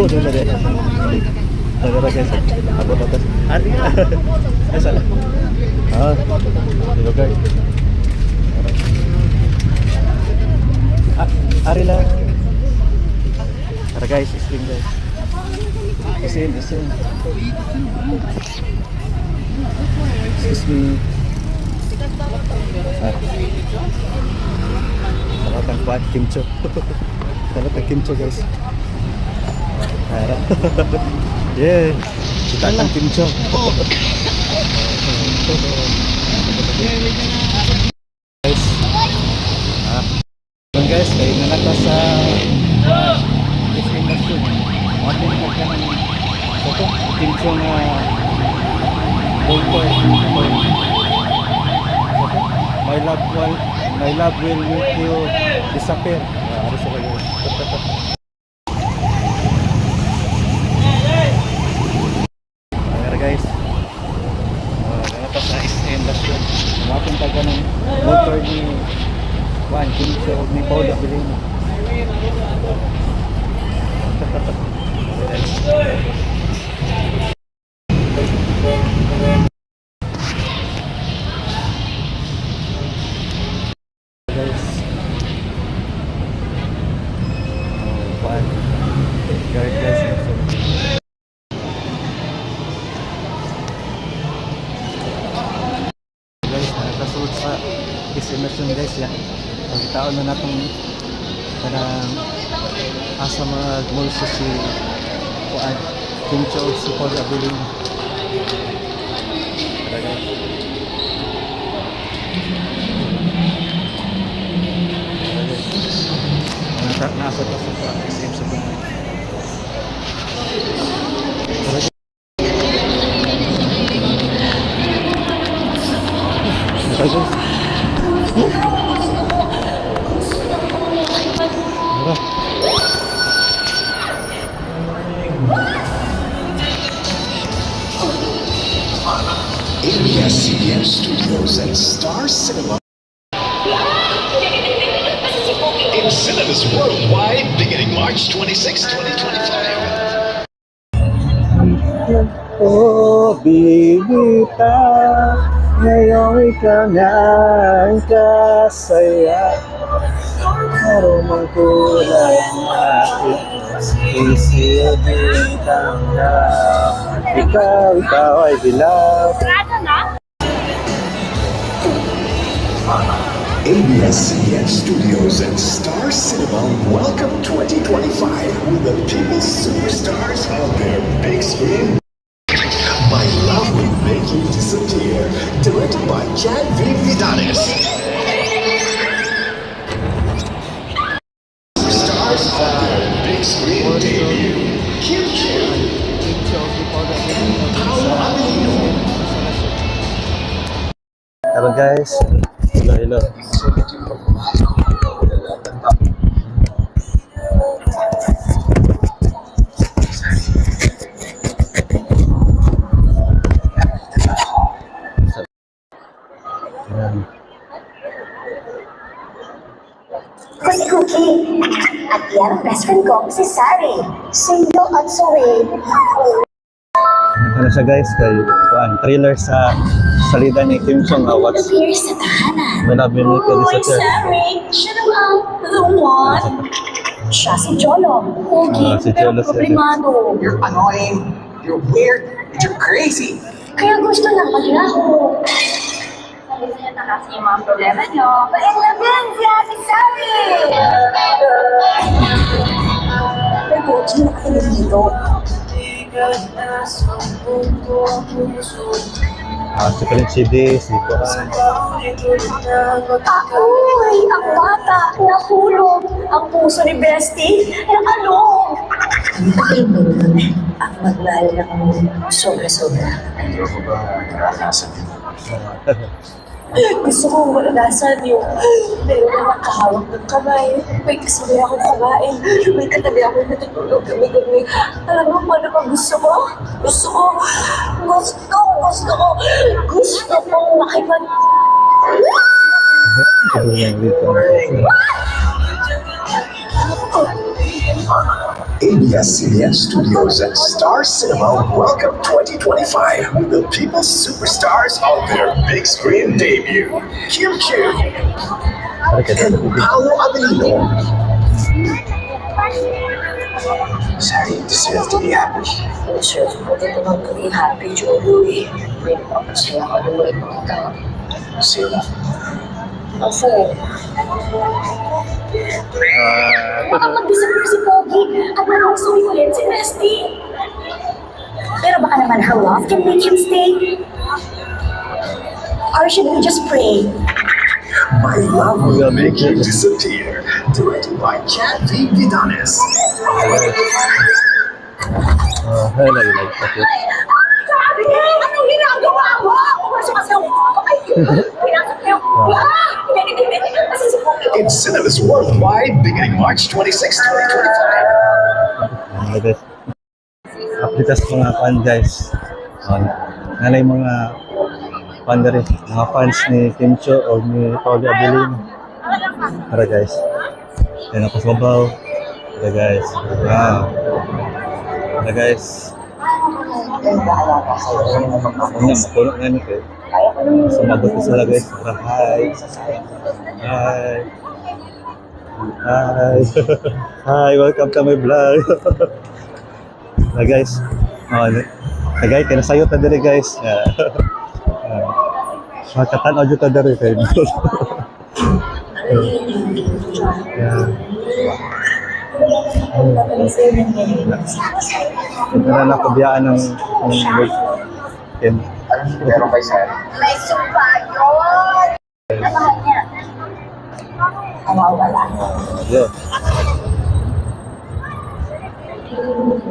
po doon na rin. Nagara guys. Ako tatas. Ari. Ay sala. Ah. Dilo guys. Ari lang. Tara guys, stream guys. Isin. Excuse me. Talatang kuat kimcho. Talatang kimcho guys. Yeah, talatang kimcho. Guys. Guys, kayo na lang sa industry. Atin mo ka ng ito, kimcho na ballpoint. My love will make you disappear. Ano sa kayo? Ayan guys. Nalapas na SM Lasyon. Mapunta ka ng motor ni Juan Kimcho ni Paula Bilino. Sa immersion guys ya. Pagkitaon na natong kanang asa mga mulso si Juan Kimcho si Paula Bilino. Nasa to sa SM sa Bunga. ABS-CBN Studios and Star Cinema in cinemas worldwide beginning March 26, 2025. Oh, bibita, ngayon ikaw na ang kasaya. Marumang kulay natin, isibitang na. Ikaw ay dilaw. ABS-CBN Studios and Star Cinema welcome 2025 with the people's superstars on their big screen. My Love Will Make You Disappear, directed by Jan V. Vidanes. Stars on their big screen debut. Kimcho. Power Hello guys. Hello, hello. Ayan. Ako si Cookie. At yan ang best friend ko, si Sari. Single at suwi. Ano siya guys, kay trailer sa salida ni Kim Jong What's Appears sa tahanan. When I've been with you Uy, this year. Sari! Siya naman, the one. Siya si Jolo. Cookie, Si pero Jolo, si- problemado. You're annoying, you're weird, you're crazy. Kaya gusto lang maglaho. Gusto niya na kasi yung mga problema niyo. Pailabin si Ate Sari! Pero, sino ka dito? Si Kalim CD, si Kuan. Ako'y ang bata nahulog. Ang puso ni Bestie nakalong. Alam mo naman, ang magmahal ng sobra-sobra. Ayoko ba naranasan yun? Gusto kong maranasan yung meron na nakahawak ng kamay. May kasabay akong kumain. May katabi akong natutulog kami-gabi. Alam mo paano pa gusto ko? Gusto kong makipag... Ito yung dito. ABS-CBN Studios and Star Cinema welcome 2025 with the people's superstars on their big screen debut. Kim Chiu and Paolo Avellino. Sorry, you deserve to be happy. Sir, pwede naman maging happy, Jolo eh. May napapasaya ka naman mga tao. Sila. Kasi, baka mag-disappear si Pogi at malungsoy ulit si Resty. Pero baka naman her love can make him stay. Or should we just pray? My Love Will Make You Disappear, directed by Kat V. Vidanes. Hello, like that. Sabi! Anong ginagawa mo? Masok kasi yung kamay ko. Pinasok niyo. Hindi. Kasi si Pogi. In cinemas worldwide beginning March 26, 2025. Mga guys. Aplitas mga fan guys. Nanay mga fan na rin. Mga fans ni Kim Cho o ni Paolo Abilino. Tara guys. Yan ako sa babaw. Tara guys. Tara guys. Ano, makulong nga nito eh. Sumagot ko sila guys. Tara, hi. Hi. Hi. Hi, welcome to my vlog. Na guys. Guys, kaya nasayo ta diri guys. Makatanaw dito ta diri kay. Ito na nakabiyaan ng Kim. Meron kay Sarah. May sumpa yun! Nabahal niya. Nawawala. Yun.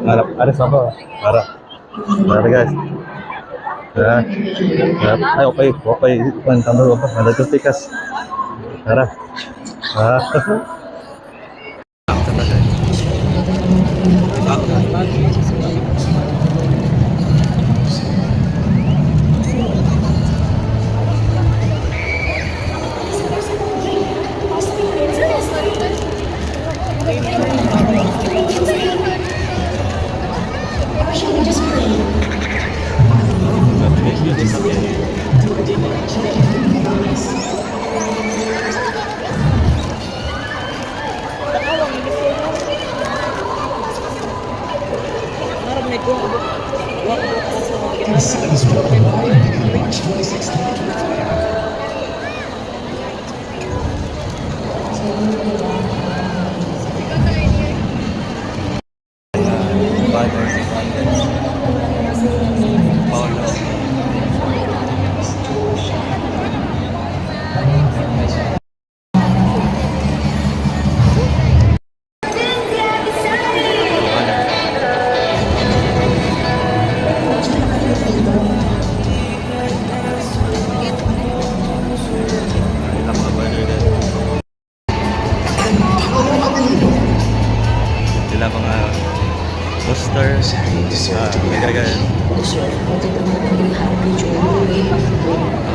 Harap, aris ako. Harap. Harap guys. Harap. Ay, okay. Okay. Kuan tambal ko. Ada tu tikas. Harap. Or should we just pray? In cinemas worldwide beginning March 26, 2025.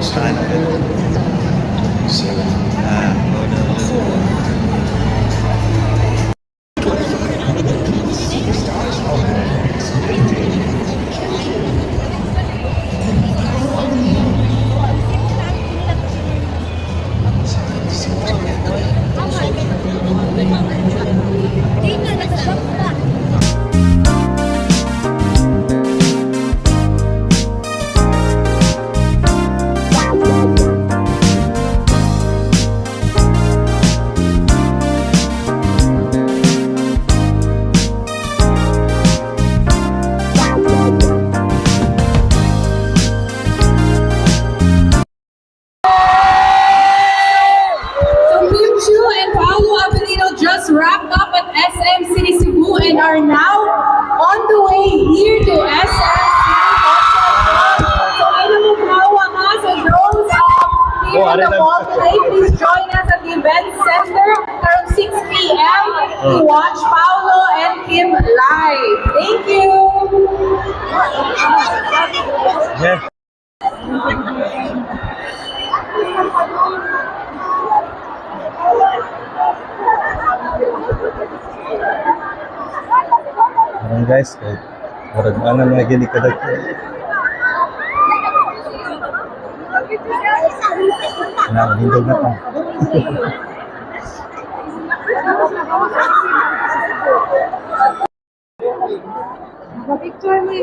Saan ka? So Kim Chu and Paolo Avellino just wrapped up at SM City Cebu and are now on the way here to SM City. So ayun mo kawa nga sa drones here Oh, in the arena. mall today. Please join us at the event center around 6 p.m. to watch Paolo and Kim live. Thank you. Yeah. Ayan guys, kay murag ano mga gini kadag. Na hindog na to. Picture mo.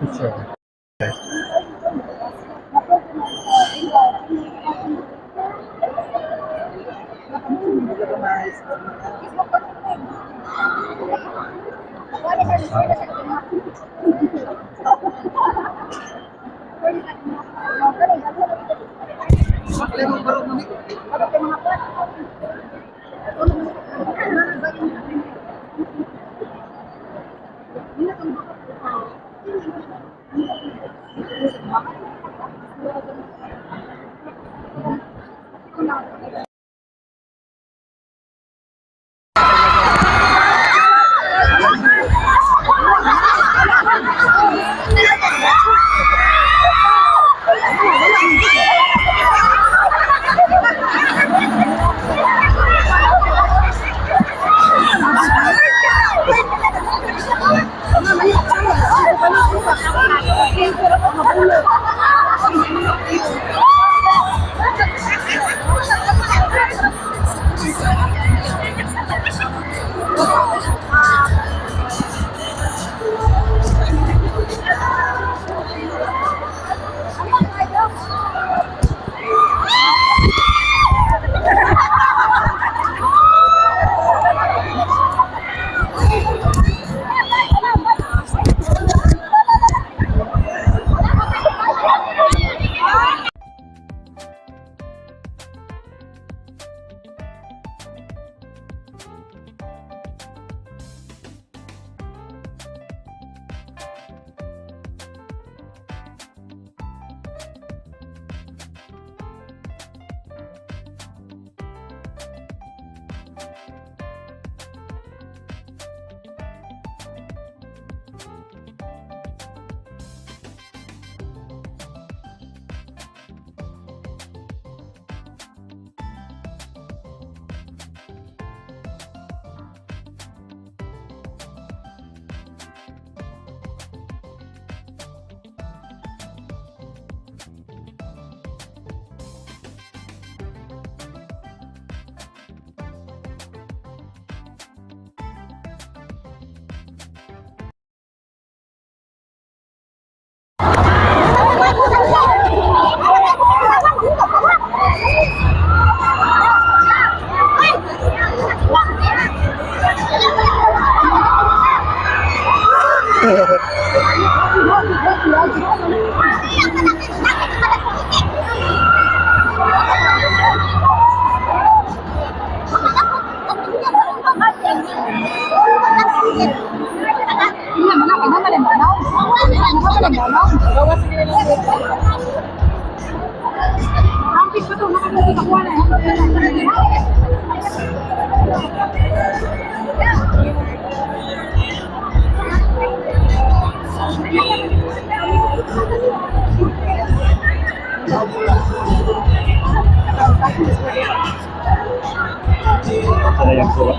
Picture. Okay. Ang pito, nakakita ko na. Sana yung kuha.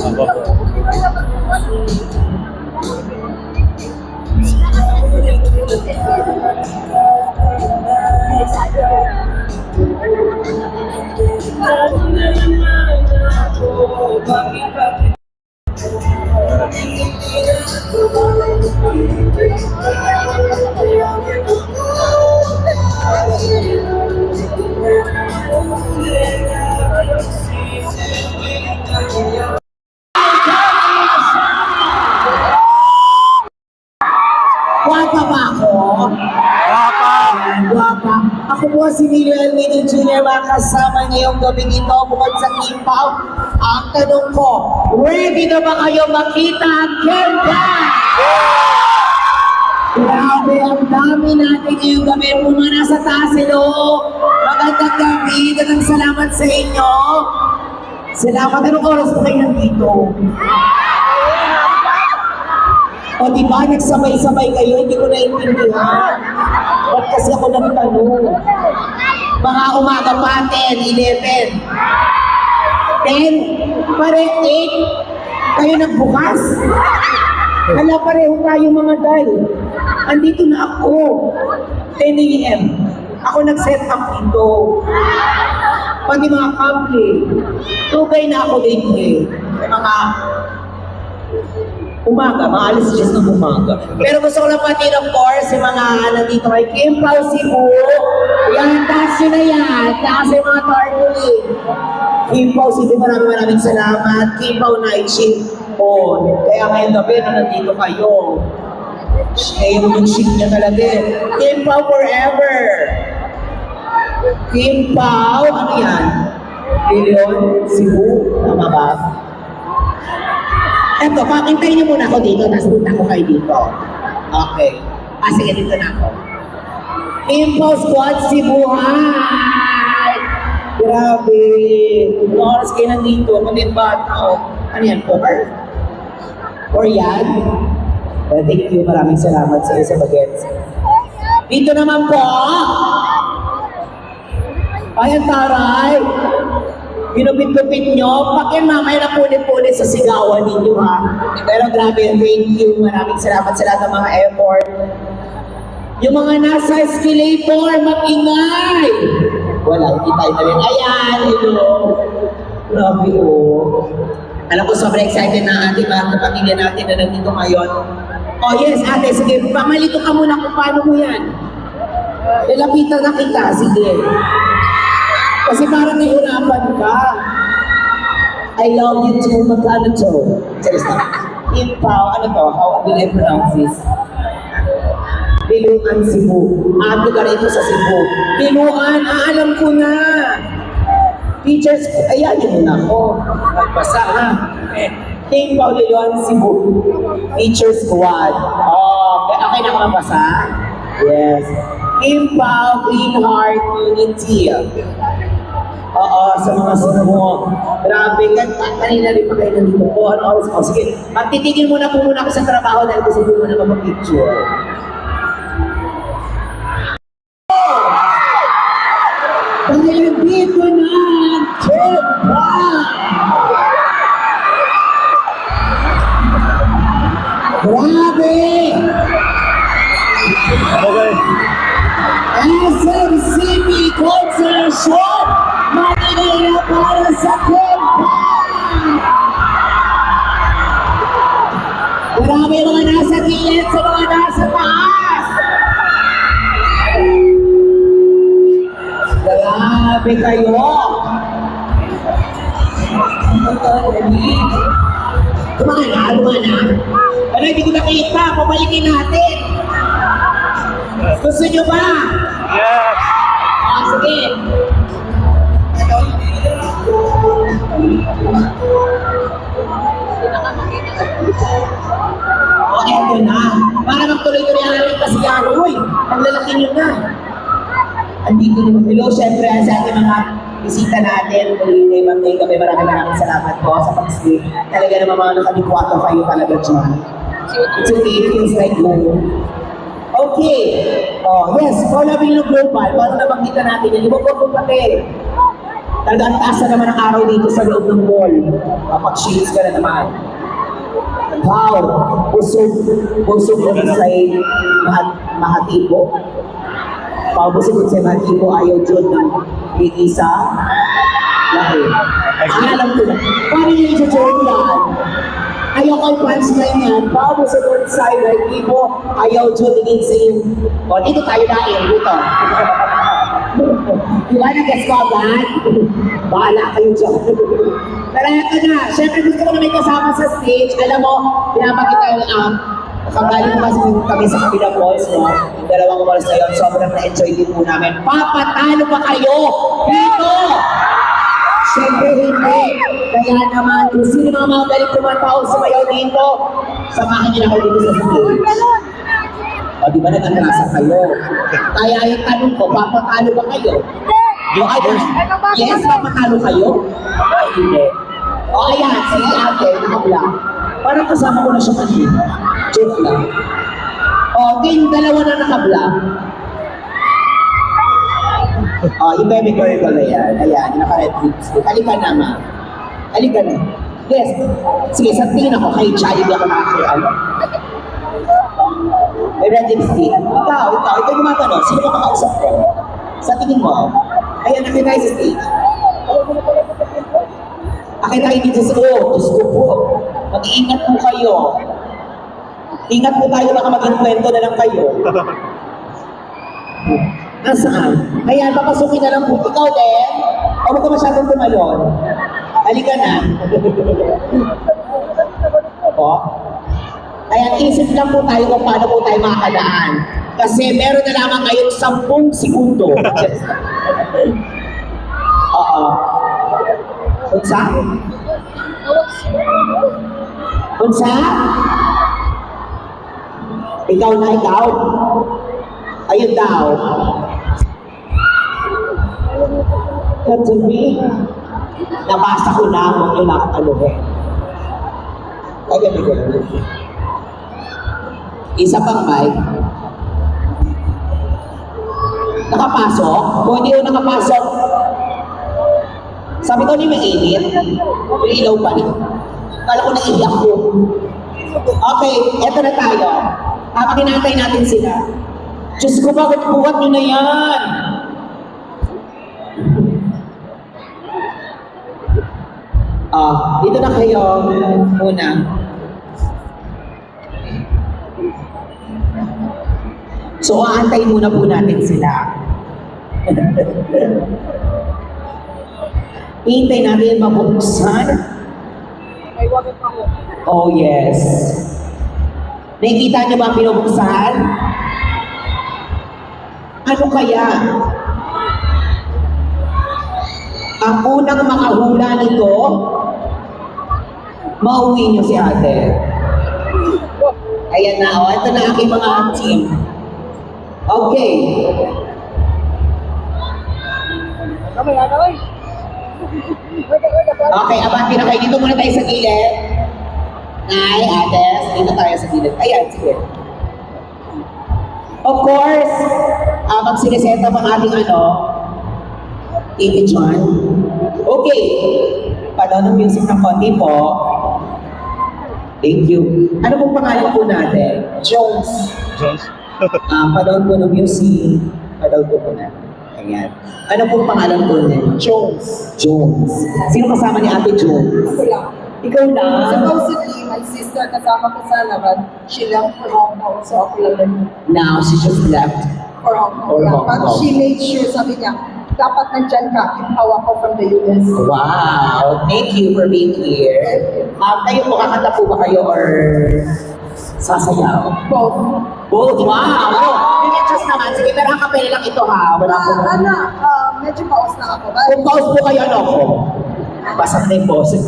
Aba po. Guwapa ba ako? Guwapa. Ako po si Miriam Mini Jr. mga kasama ngayong gabi ito bukod sa Kimpaw. Ang tanong ko, ready na ba kayo makita ang Kempa? Grabe, ang dami natin ngayong gabi. Mga nasa taas, hello. Magandang gabi. Dagang salamat sa inyo. Salamat. Anong oras po kayo nandito? O diba, nagsabay-sabay kayo, hindi ko naiintindihan. Ba't kasi ako nagtanong? Mga umaga pa, 10, 11. 10, pare 8, kayo nagbukas. Hala, pareho tayo mga day. Andito na ako, 10 a.m. Ako nag-set up dito. Pati mga kampi, tugay na ako dito eh. Mga umaga, mga alas 10 ng umaga. Pero gusto ko lang pati of course, yung mga nandito kay Kimpaw, Cebu. Yan, taas yun na yan. Taas yung mga tarpaulin. Kimpaw, Cebu, maraming salamat. Kimpaw Night Shift on. Kaya ngayon gabi, nandito kayo. Ngayon yung shift niya talaga eh. Kimpaw forever. Kimpaw, ano yan? Leon, Cebu, tama ba? Eto, pakintayin niyo muna ako dito, tapos punta ko kayo dito. Okay. Sige, dito na ako. Info Squad Cebu, hi! Grabe. Yung oras kayo nandito, kundi bata. Ano yan, 4? 4 yan? Well, thank you, maraming salamat sa iyo sa bagets. Dito naman po. Ayan, taray. Pinupit-kupit nyo, pakyan mamaya na pulit-pulit sa sigawan ninyo ha. Pero grabe, thank you. Maraming salamat sa lahat ng mga effort. Yung mga nasa escalator, mag-ingay! Wala, hindi tayo na rin. Ayan, hello. Grabe oh. Alam ko, sobrang excited na ating mga kapamilya natin na nandito ngayon. Oh yes, ate, sige, pamalito ka muna kung paano mo yan. Lalapitan na kita, sige. Kasi parang nahirapan ka. I love you too, magkano to? Serious na. Kimpaw, ano to? How will I pronounce this? Biluan, Cebu. Lugar ito sa Cebu. Biluan, alam ko na. Teachers, ayan yun muna ako. Magbasa ha. Kimpaw, Biluan, Cebu. Teachers Squad. Oh, okay na ako magbasa? Yes. Kimpaw, Green Heart Unity. Oo, sa mga Cebu. Grabe, kanina rin pa kayo nandito po. Ano oras ko? Sige, magtitigil muna po muna ako sa trabaho dahil gusto ko muna mag-picture. Dahil dito na ang Kempa! Grabe! Okay. SMCP Concert Show! Matigay na para sa Kempa! Marami mga nasa gilid sa mga nasa taas! Grabe kayo! Lumana, lumana. Ano, hindi ko nakita. Pabalikin natin. Gusto nyo ba? Yes! Sige. ito na. Para magtuloy-tuloy ang ating kasiyahan. Uy, ang lalaki nyo na. Andito naman. Hello, syempre, sa ating mga bisita natin. Muli na yung gabi. Maraming salamat po sa pag-stay. Talaga naman mga nakabikwato kayo talaga dyan. It's okay, it feels like home. Okay. Oh, yes. Kung labi ng global, paano nabangkita natin yan? Iba po pati. Talagang taas na naman ang araw dito sa loob ng mall. Kapag shades ka na naman. Wow! Busog ko sa Mahatibo. Wow, busog ko sa Mahatibo. Ayaw dyan ng isa. Lahi. Alam ko na. Paano yung i-join yan? Ayaw kay punchline yan. Wow, busog ko sa Mahatibo. Ayaw dyan din sa iyo. O, dito tayo dahil. Dito. Diba na-guess ko agad? Bahala kayo dyan. Tara ka na. Siyempre gusto ko na may kasama sa stage. Alam mo, pinapakita yung kagaling mo kasi kami sa kabilang balls, no? Yung dalawang balls na yun, sobrang na-enjoy din po namin. Papatalo pa kayo dito! Siyempre hindi. Kaya naman, kung sino mga galing kumantao sumayaw dito, samahan niyo na ako dito sa stage. O, di ba nag-atrasa kayo? Kaya yung tanong ko, papatalo ba kayo? Yes, papatalo kayo? Ay, hindi. O, ayan, sige ate, nakabla. Parang kasama ko na siya kanina. Joke lang. O, yung dalawa na nakabla. O, yung baby girl ko na yan. Ayan, naka-red lipstick. Halika na, ma. Halika na. Yes. Sige, sa tingin ako, kay Jollibee ako nakakilala. May red lipstick. Ikaw yung gumatanong. Sino ba makausap ko? Sa tingin mo, ayan, nakita tayo sa stage. Akit tayo dito sa Diyos ko po. Mag-iingat po kayo. Ingat po tayo, baka maging kwento na lang kayo. Nasaan? Ayan, papasukin na lang po. Ikaw din. O huwag ka masyadong tumalon. Halika na. O. Ayan, isip lang po tayo kung paano po tayo makakadaan. Kasi meron na lamang ngayong 10 segundo. Oo. Unsa? Unsa? Ikaw na ikaw? Ayun daw. Katubi, nabasa ko na kung yun ako aluhin. Ay, ganun. Isa pang mic. Nakapasok? Kung hindi ko nakapasok, sabi ko ni may init. May ilaw pa rin. Kala ko naiiyak ko. Okay, eto na tayo. Habang hinantay natin sila. Diyos ko, bakit buhat nyo na yan? Dito na kayo muna. So, aantayin muna po natin sila. Hintay natin mabuksan. Oh, yes. Nakikita niyo ba ang pinubuksan? Ano kaya? Ang unang makahula nito, mauwi niyo si ate. Ayan na, oh. Ito na aking mga team. Okay. Okay, abante na kayo. Dito muna tayo sa gilid. Nay, ates, dito tayo sa gilid. Ayan, sige. Of course, magsineseta pang ating TV John. Okay. Padaw ng music ng konti po. Thank you. Ano pong pangalan po natin? Jones. Padaw po ng music. Padaw po na. Ayan. Ano pong pangalan po niya? Jones. Jones. Sino kasama ni Ate Jones? Ikaw na. Supposedly, my sister kasama ko sa laban. She left for Hong Kong, so ako lang din Now, she just left. for Hong Kong. For Yeah. Hong But Kong. she made sure, sabi niya, dapat nandyan ka, impaw ako from the US. Wow. Thank you for being here. Kayo po, kakanta po ba kayo or sasayaw? Both. Both. Wow. Just naman. Sige, pero ang kapela lang ito ha. Wala po. Medyo paus na ako. But Kung pause po kayo, ano ko? Basag na yung boses.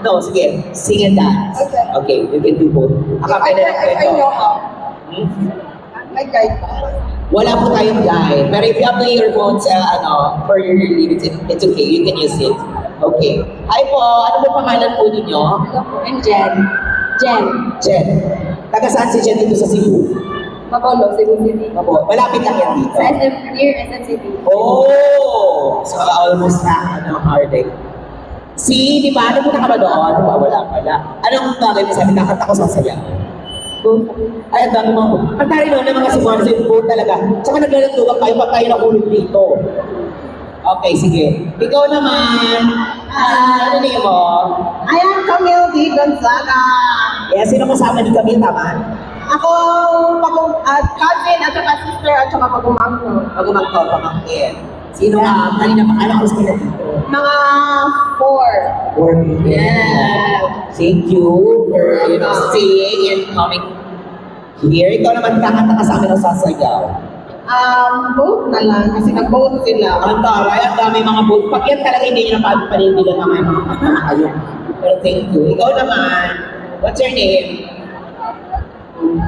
No, sige. Sing and dance. Okay. Okay, we can do both. Akapela ng I kwento. know how. Hmm? May guide pa. Wala po tayong guide. Pero if you have the earphones, for your lyrics, it's okay. You can use it. Okay. Hi po. Ano po pangalan po ninyo? And Jen. Jen. Jen. Taga saan si Jen dito sa Cebu? Mabolo, Cebu City. Opo. Malapit lang yan dito. Sa SM, near SM City. Oh! So, almost na, holiday. Si, di ba, ano ka ba doon? Wala pala. Anong bagay mo sabi? Nakanta ko sa saya. Ay, ang dami mga. Ang tari noon ng mga Cebuano sa boat talaga. Tsaka naglalantugan kayo pag tayo nakulog dito. Okay, sige. Ikaw naman, ano niyo mo? I am Camille D. Gonzaga. Yes, sino kasama ni Camille, tama? Ako, cousin at saka sister at saka pagumangko. Pagumangko, pamangkin. Sino nga? Kanina pa, ano oras ka na dito? Mga 4. Yeah. Thank you for staying and coming here. Ikaw naman kakanta ka sa amin ng sasayaw. Both na lang kasi nag-both sila. Ang taray, ang dami mga boat. Pag yan talaga hindi nyo napapanindigan ng mga ayun. Pero thank you. Ikaw naman, what's your name?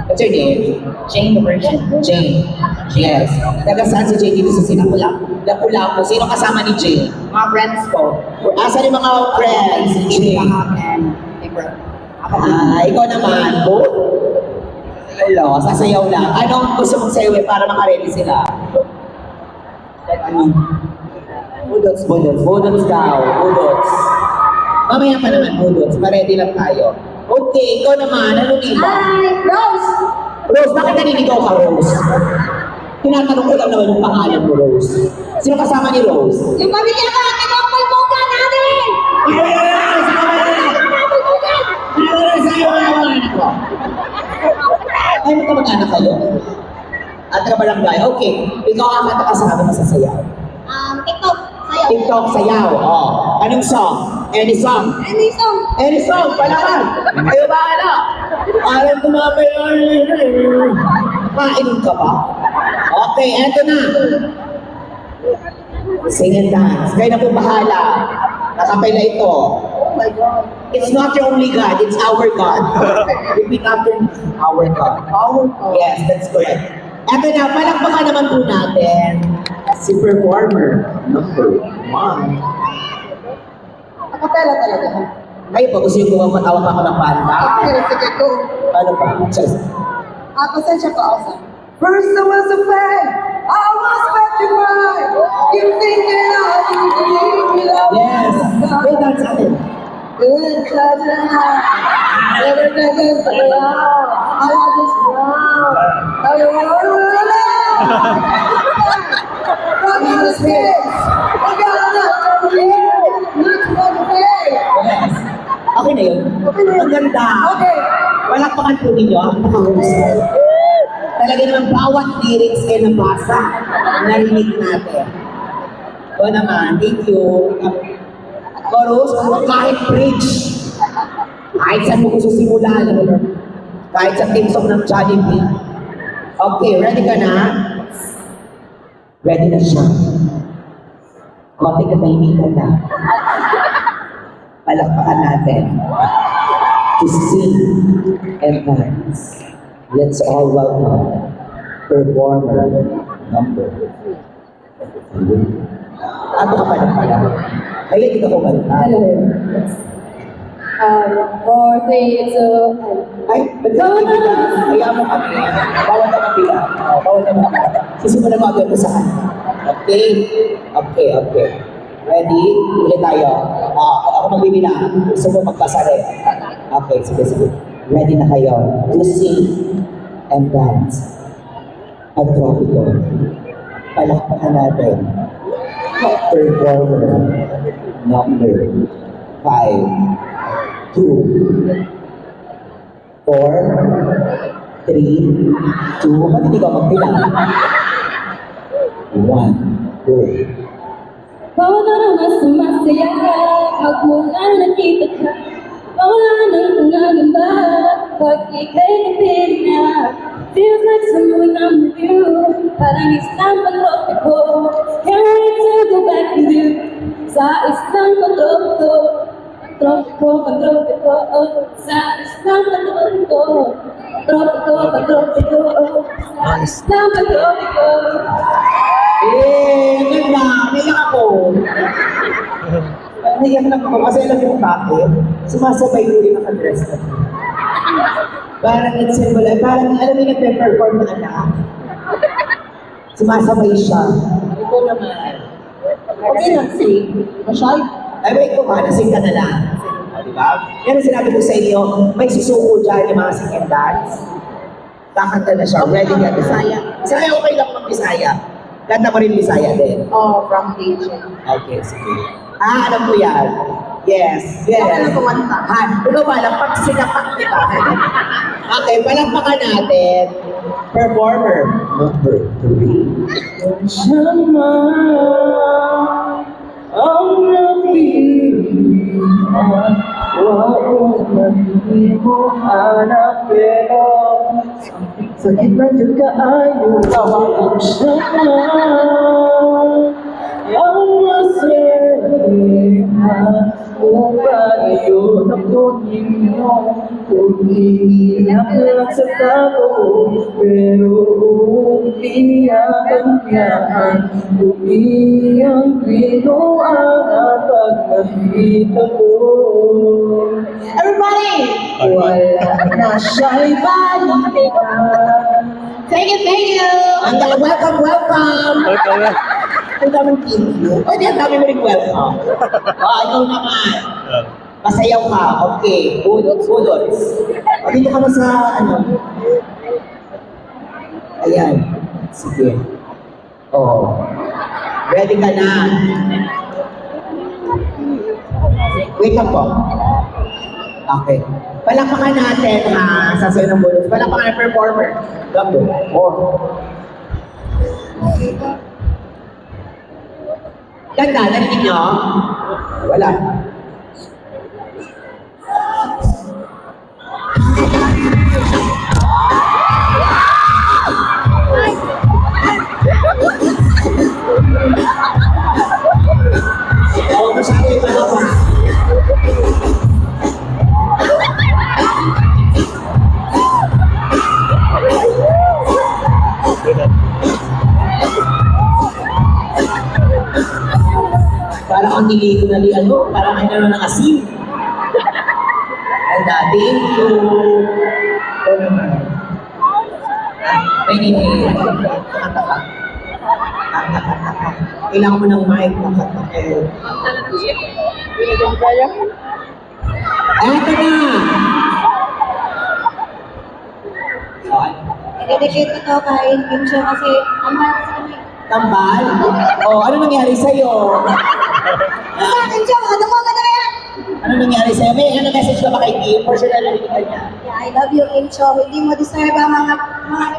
What's your name? Jane the Virgin. Jane. Yes. Taga saan si Jane dito sa Sinapula? Lapu-Lapu. Sino kasama ni Jane? Mga friends ko. Asan yung mga friends ni Jane? Ikaw naman, boat? Hello, sasayaw lang. Anong gusto mong sayawin para makaredy sila? Budots, budots. Budots daw. Budots. Mamaya pa naman budots. Ma-ready lang tayo. Okay, ikaw naman. Ano nila? Hi, Rose! Rose, bakit naninigaw ka, Rose? Tinatanong ko lang naman yung pangalan mo, Rose. Sino kasama ni Rose? Yung pamilya ko, nagpapalboga natin! Ay, magkamag-anak kayo? At kabarangay. Okay. Ikaw ang kanta ka sa amin masasayaw. TikTok, sayo. TikTok sayaw. Oh. Anong song? Any song? Any song? Any song? Palakan. Kayo ba ano? Parang tumapay. Kainom ka ba? Okay, eto na. Sing and dance. Kayo na po bahala. Nakapay na ito. Oh my God. It's not your only God, it's our God. Repeat after me. Our God. Our God. Yes, that's correct. Eto na, palakpakan naman po natin si performer number 1. Akapela talaga. Kayo po, gusto yung matawag ako ng banda? Okay, sige, go. Paano ba? Just, Pasensya ko ako. First I was a fan, I was petrified. You thinking I didn't believe me love. yes. Go dance natin. Good touch and everything is around. I love this ground. I don't want to From the space, I got enough from you. Look for the face. Yes. Okay na yun? Ang ganda. Okay. Palakpakan po ninyo. Napaka-husay. Talaga naman bawat lyrics ay nabasa. Narinig natin. O naman, thank you. Chorus, kahit bridge. Kahit saan mo gusto simulan. Kahit sa team song ng Jollibee. Okay, ready ka na? Ready na siya. Konti ka tahimikan na. Palakpakan natin. To sing and dance. Let's all welcome performer number 2. Ano ka pa na pala? Kaya kita ko kanta. Four, three, two, Ay, ba't ka kita? Kaya mo kami. Bawal na kapila. Bawal na kapila. Sisimulan mo agad mo sa kanta. Okay? Okay, okay. Ready? Ulit tayo. Ako magbibilang. Gusto mo magbasa rin. Okay, sige, sige. Ready na kayo to sing and dance. At tropical. Palakpakan natin. Performer number 5, 2, 4, 3, 2, ba't hindi ka magbilang? 1, 2, Bawat araw na sumasaya pag mula nakita ka. Wala nang nangangamba pag ika'y napili na. Feels like someone I'm with you. Parang isang panloob ko. Can't wait to go back with you. Sa isang panloob ko. Tropiko, pag-tropiko, sa islang pag-tropiko. Tropiko, pag-tropiko, sa islang pag-tropiko. Ganda. Naiyak ako. Naiyak lang ako kasi alam mo bakit? Sumasabay ko yung nakadress na. Parang nag-symbolize, parang alam mo yung nagpe-perform na anak. Sumasabay siya. Ito naman. Okay lang, sing. Masyal. Ay, wait ko ba? Nasing ka na lang. Diba? Yan ang sinabi ko sa inyo, may susuko dyan yung mga singing dance. Kakanta na siya. Ready ka, Bisaya. Bisaya, okay lang mag-Bisaya. Kanta mo rin Bisaya din. Oh, from Asia. Okay, sige. Alam ko yan. Yes, yes. Ako na kumanta. Ikaw ba, pag sinapak, di ba? Okay, palakpakan natin. Performer number 3. Sama ang napili wag hindi mo hanap pero sakit na dyan ka ayaw sama ang masaya upayo na ninyo umiiyak lang sa tao pero umiiyak ang yaan umiiyak binuang pag nakita ko Everybody! wala na siya'y balikan. Thank you! Welcome, welcome! Ang daming thank you. O, di, ang dami mo rin welcome. Ikaw naman. Masayaw ka. Okay. Budots. O, dito ka na sa, Ayan. Sige. Ready ka na. Wait lang po. Okay. Palakpakan natin, ha? Sasayo ng budots. Palakpakan ng performer. Number 4. Ganda, narinig nyo? Wala. Masyado yung ano pa. Parang ang niligo na parang ay naman ng asin. Ang dating may nini. Kailangan mo ng mic. Eto na! Nag-dedicate ko to kay Kim Cho kasi ang mahal sa kanya. Tambal? Ano nangyari sa'yo? Kim Cho, ano mo na yan? Ano nangyari sa'yo? May message ka ba kay Kim? For sure na narinig ka niya. Yeah, I love you, Kim Cho. Hindi mo deserve ang mga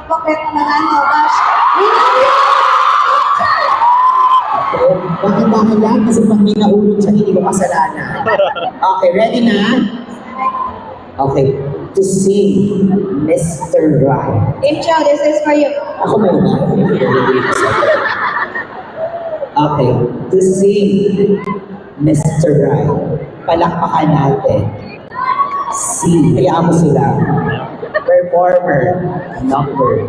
hypocrite na mga gosh. We love you! Bakit lang? Kasi pag may nahulog siya, hindi ko kasalanan. Okay, ready na? Okay. To sing, Mr. Right. Kim Cho, this is for you. Ako muna. Okay. To sing, Mr. Right. Palakpakan natin. Si, hayaan mo sila. Performer, number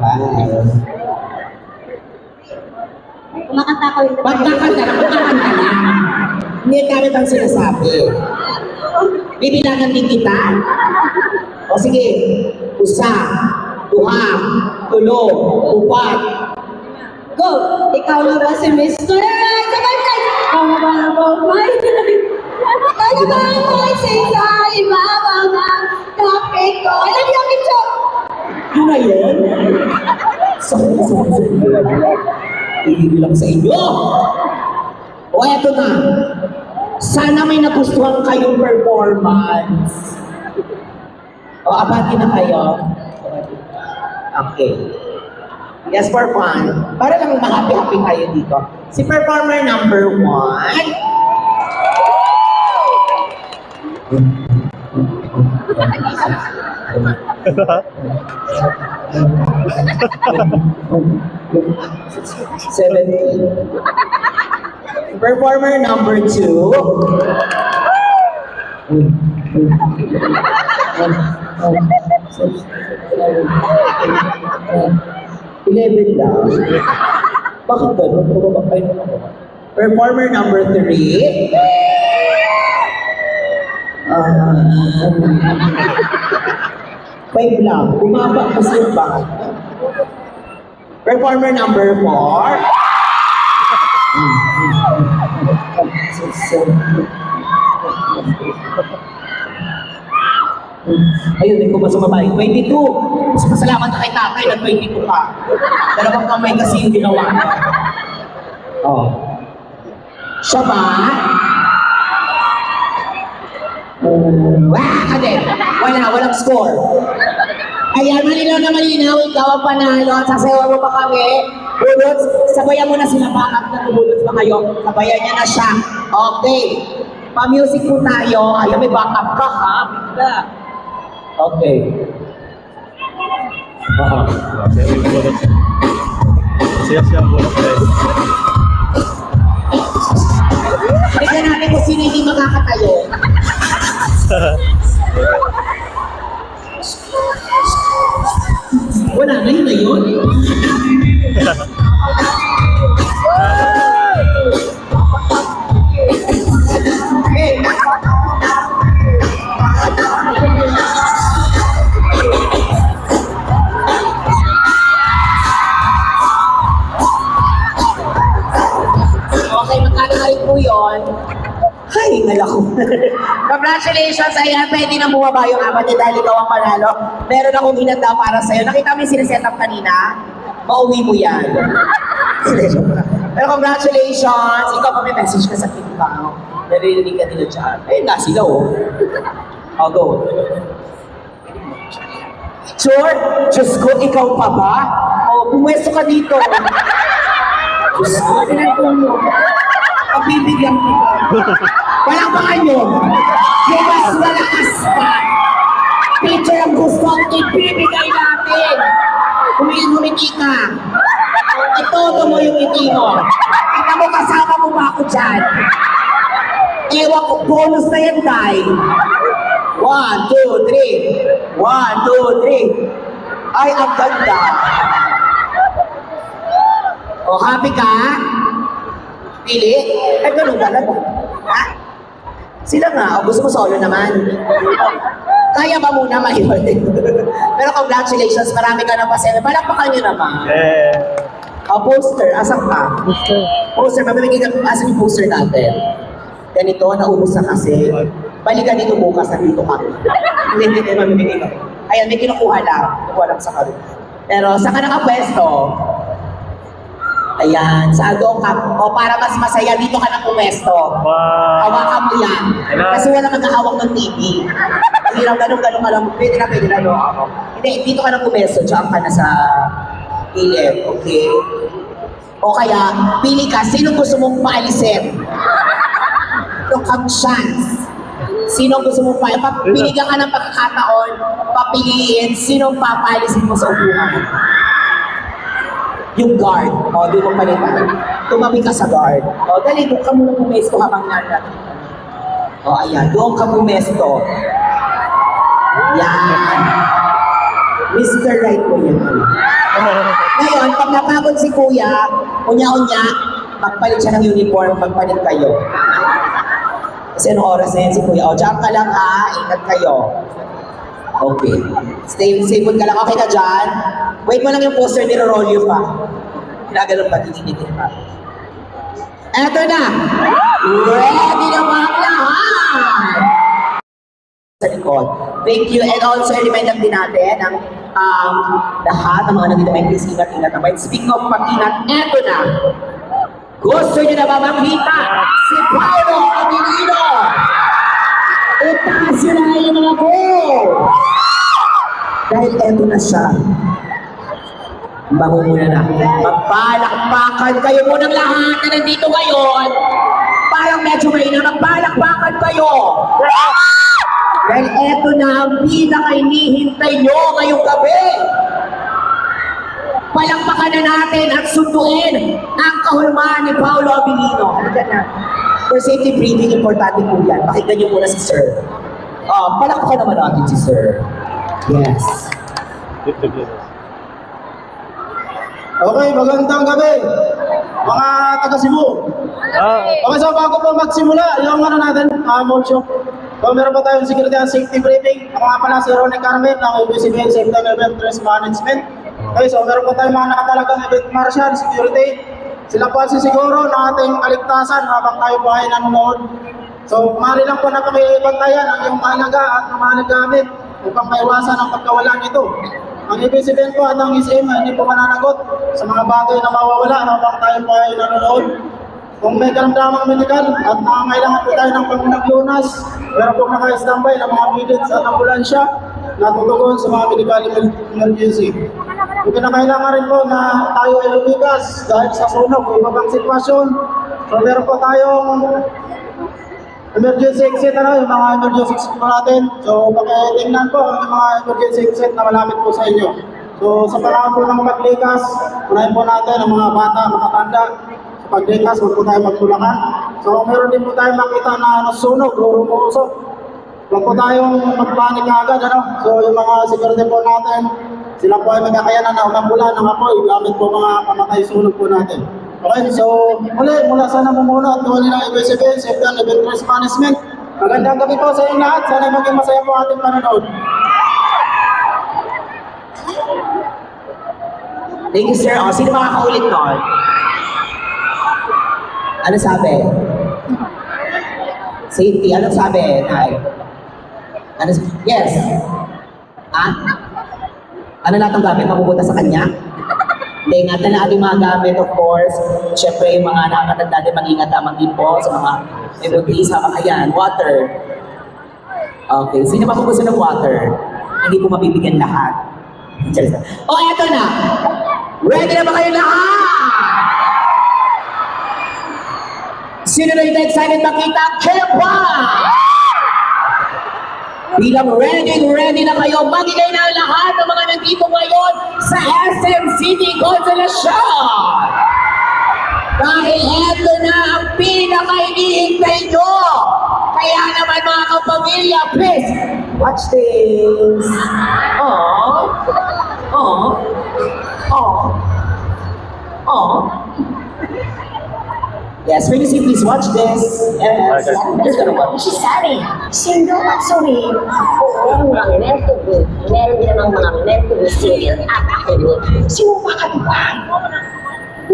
5. Kumakanta ko yung Magkakanta na. Hindi gamit ang sinasabi. Bibilangan din kita. O sige, 1, 2, 3, 4. Go! Ikaw na ba si Mr. Right? Sabay tayo! Ikaw na ba ang bawal? Ikaw na ba ang maisay sa ibabaw ng topic ko? I love you, Kim Cho! Yun na yun? Sorry. Iligil lang sa inyo. O eto na. Sana may nagustuhan kayong performance. O abati na kayo. Okay. Yes, for fun. Para lang ma-happy-happy kayo dito. Si performer number 1. Performer number 2. Eleven lang. Bakit gano'n? Pababa kayo naman ako. Performer number 3. Five lang. Bumaba kasi yung bakit. Performer number 4. Ayun, hindi ko ba sumabay? 22. Mas masalamat ka kay tatay na 22 ka. Dalawang kamay kasi yung ginawa niya. Oh. Siya ba? Walang score. Ayan, malinaw na malinaw. Ikaw ang panalo. Sasayawan mo pa kami. Bulots, sabayan mo na sila. Bakit na bulots pa kayo? Sabayan niya na siya. Okay. Pa-music po tayo. Ayaw, may backup ka ha? Bigla. Okay. Siya ang bulot guys. Tignan natin kung sino hindi makakatayo. Wala na yun na yun. Okay, magkano na rin po yun? Ay, nala ko. Congratulations, ayan, pwede na bumaba yung apat dahil ikaw ang panalo. Meron akong hinanda para sa'yo. Nakita mo yung sineset up kanina? Mauwi mo yan. Pero congratulations, ikaw pa may message ka sa team ka. Narinig ka nila dyan. Ayun nga sila, oh. I'll go. Sure? Diyos ko, ikaw pa ba? O, pumwesto ka dito. Diyos ko, pinagpun mo. Pagbibigyan kita. Walang baka nyo. Yung mas malakas pa. Picture ang gusto ang ibibigay natin. Humiti ka. Itodo mo yung ngiti mo. Kita mo kasama mo ba ako dyan? Ewan ko, bonus na yan, Day. 1, 2, 3. 1, 2, 3. Ay, ang ganda. O, happy ka? Pili? Ay, ganun ba na ba? Ha? Sila nga, o gusto mo solo naman? Kaya ba muna mahiwal? Pero congratulations, marami ka ng pasena. Palakpakan nyo naman. Poster, asan ka? Poster, mamimigay ka, asan yung poster natin? Ganito, naubos na kasi. Balikan dito bukas, nandito kami. Hindi, mamimigay ka. Ayan, may kinukuha lang. Kinukuha lang sa kami. Pero, saan ka nakapwesto? Ayan, sa doon ka. O para mas masaya, dito ka na pumesto. Wow. Hawakan mo yan. Kasi wala maghahawak ng TV. Hindi lang ganun ka lang. Pwede na, no? Hindi, dito ka na pumesto. Diyan ka na sa EM, okay? O kaya, pili ka, sino gusto mong paalisin? Look up chance. Sino gusto mong paalisin? Pinigyan ka ng pagkakataon, papiliin, sino papaalisin mo sa upuan? Yung guard. O, di mo palitan. Tumabi ka sa guard. O, dali, doon ka muna pumesto habang natin. O, ayan. Doon ka pumesto. Yan. Mr. Right mo yan. Ngayon, pag napagod si Kuya, unya-unya, magpalit siya ng uniform, magpalit kayo. Kasi anong oras na yan si Kuya? O, dyan ka lang ha. Ingat kayo. Okay. Stay put ka lang. Okay ka dyan? Wait mo lang yung poster, niro-roll you pa. Ginaganon pa, tinitin pa. Eto na! Ready na ba ang lahat? Sa likod. Thank you. And also, remind lang din natin ang lahat ng mga nandito may please ingat-ingat naman. Speaking of pag-ingat, eto na! Gusto nyo na ba makita si Paolo Abilino? Itaas nyo na yung mga goal! Dahil eto na siya. Bango muna na. Magpalakpakan kayo munang lahat na nandito ngayon. Parang medyo mahina. Magpalakpakan kayo. Dahil eto na ang pinaka-inihintay nyo ngayong gabi. Palakpakan na natin at sunduin ang kahuluman ni Paolo Abilino. Halika na. For safety breathing, importante po yan. Pakinggan niyo muna si Sir. Palakpakan naman natin si Sir. Yes. Okay, magandang gabi. Mga taga Cebu. Okay, so bago po magsimula, yung ano natin, motion. So meron pa tayong security and safety briefing. Ako nga pala si Ronnie Carmen ng ABCBN Safety and Event Risk Management. Okay, so meron pa tayong mga nakatalagang event marshal, security. Sila po ang sisiguro ng ating kaligtasan habang tayo po ay nanonood. So, maaari lang po na pakibantayan ang iyong mahalaga at ang mga gamit upang maiwasan ang pagkawalan nito. Ang ibig sabihin po at ang SM ay hindi po mananagot sa mga bagay na mawawala habang tayo po ay nanonood. Kung may karamdamang medikal at nangangailangan po tayo ng pangunang lunas, meron po naka-standby ng mga medics at ambulansya na tutugon sa mga medical emergency. Kung kinakailangan rin po na tayo ay lumigas dahil sa sunog o ibang sitwasyon, so meron po tayong emergency exit, yung mga emergency exit po natin. So pakitingnan po ang mga emergency exit na malapit po sa inyo. So sa paraan po ng paglikas, unahin po natin ang mga bata, makatanda. Sa paglikas, huwag po tayo magtulakan. So meron din po tayo makita na nasunog o rumuusok. Huwag po tayong magpanik agad, So yung mga security po natin, sila po ay magkakayanan na umambulan ng apoy gamit po mga pamatay sunog po natin. Okay, so mula sa namumuno at tuwali ng ABCBN Safety and Event Risk Management. Magandang gabi po sa inyo lahat. Sana maging masaya po ating panonood. Thank you, sir. Sino makakaulit nun? Ano sabi? Safety. Ano sabi, Nay? Yes. Ano lahat ng gamit mapupunta sa kanya? Hindi, ingatan na ating mga gamit, of course. Siyempre, yung mga nakakatanda din, mag-ingat naman din po sa mga ebontis. Ayan, water. Okay, sino pa po gusto ng water? Hindi po mabibigyan lahat. Eto na! Ready na ba kayo lahat? Sino na yung excited makita? Kepa! Bilang ready na kayo, magigay na lahat ng mga nandito ngayon sa SM City Consolacion. Dahil eto na ang pinaka-inihintay nyo. Kaya naman mga kapamilya, please, watch this. Yes, when you see, please watch this. Yes. Just gonna watch. She's sorry. Single at sorry. Meron lang meant to be. Meron din namang mga meant to be serious at academic. Sinupa ka diba?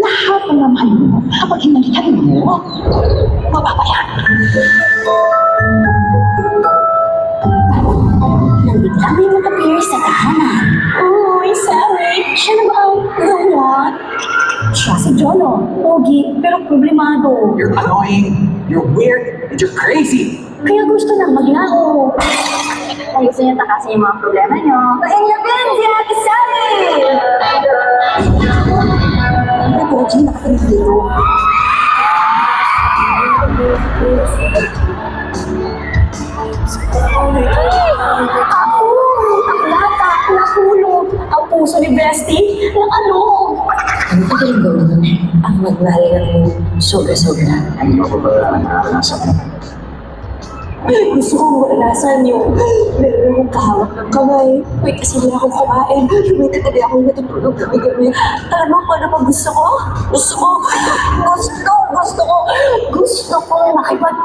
Lahat ng naman mo, kapag hinalikan mo, mababayan. Nang biglang may mag-appear sa tahanan. Uy, sorry. Siya na ba ang the what? Siya si Jono. Pogi, pero problemado. You're annoying, you're weird, and you're crazy. Kaya gusto nang maglao. Ay, gusto niyo takasin yung mga problema niyo. Kaya niya din si Ate Sally! Ano, Pogi, nakatanig dito. Ako, ang lata, nahulog, ang puso ni Bestie, nakalog. Ano pa rin gawin? Ang magmahal ng sobra-sobra. Ano ba ba naranasan mo? Gusto kong maranasan yung meron akong kahawak ng kamay. May kasama akong kumain. May katabi akong natutulog gabi-gabi. Alam mo kung ano pa gusto ko? Gusto ko makipag...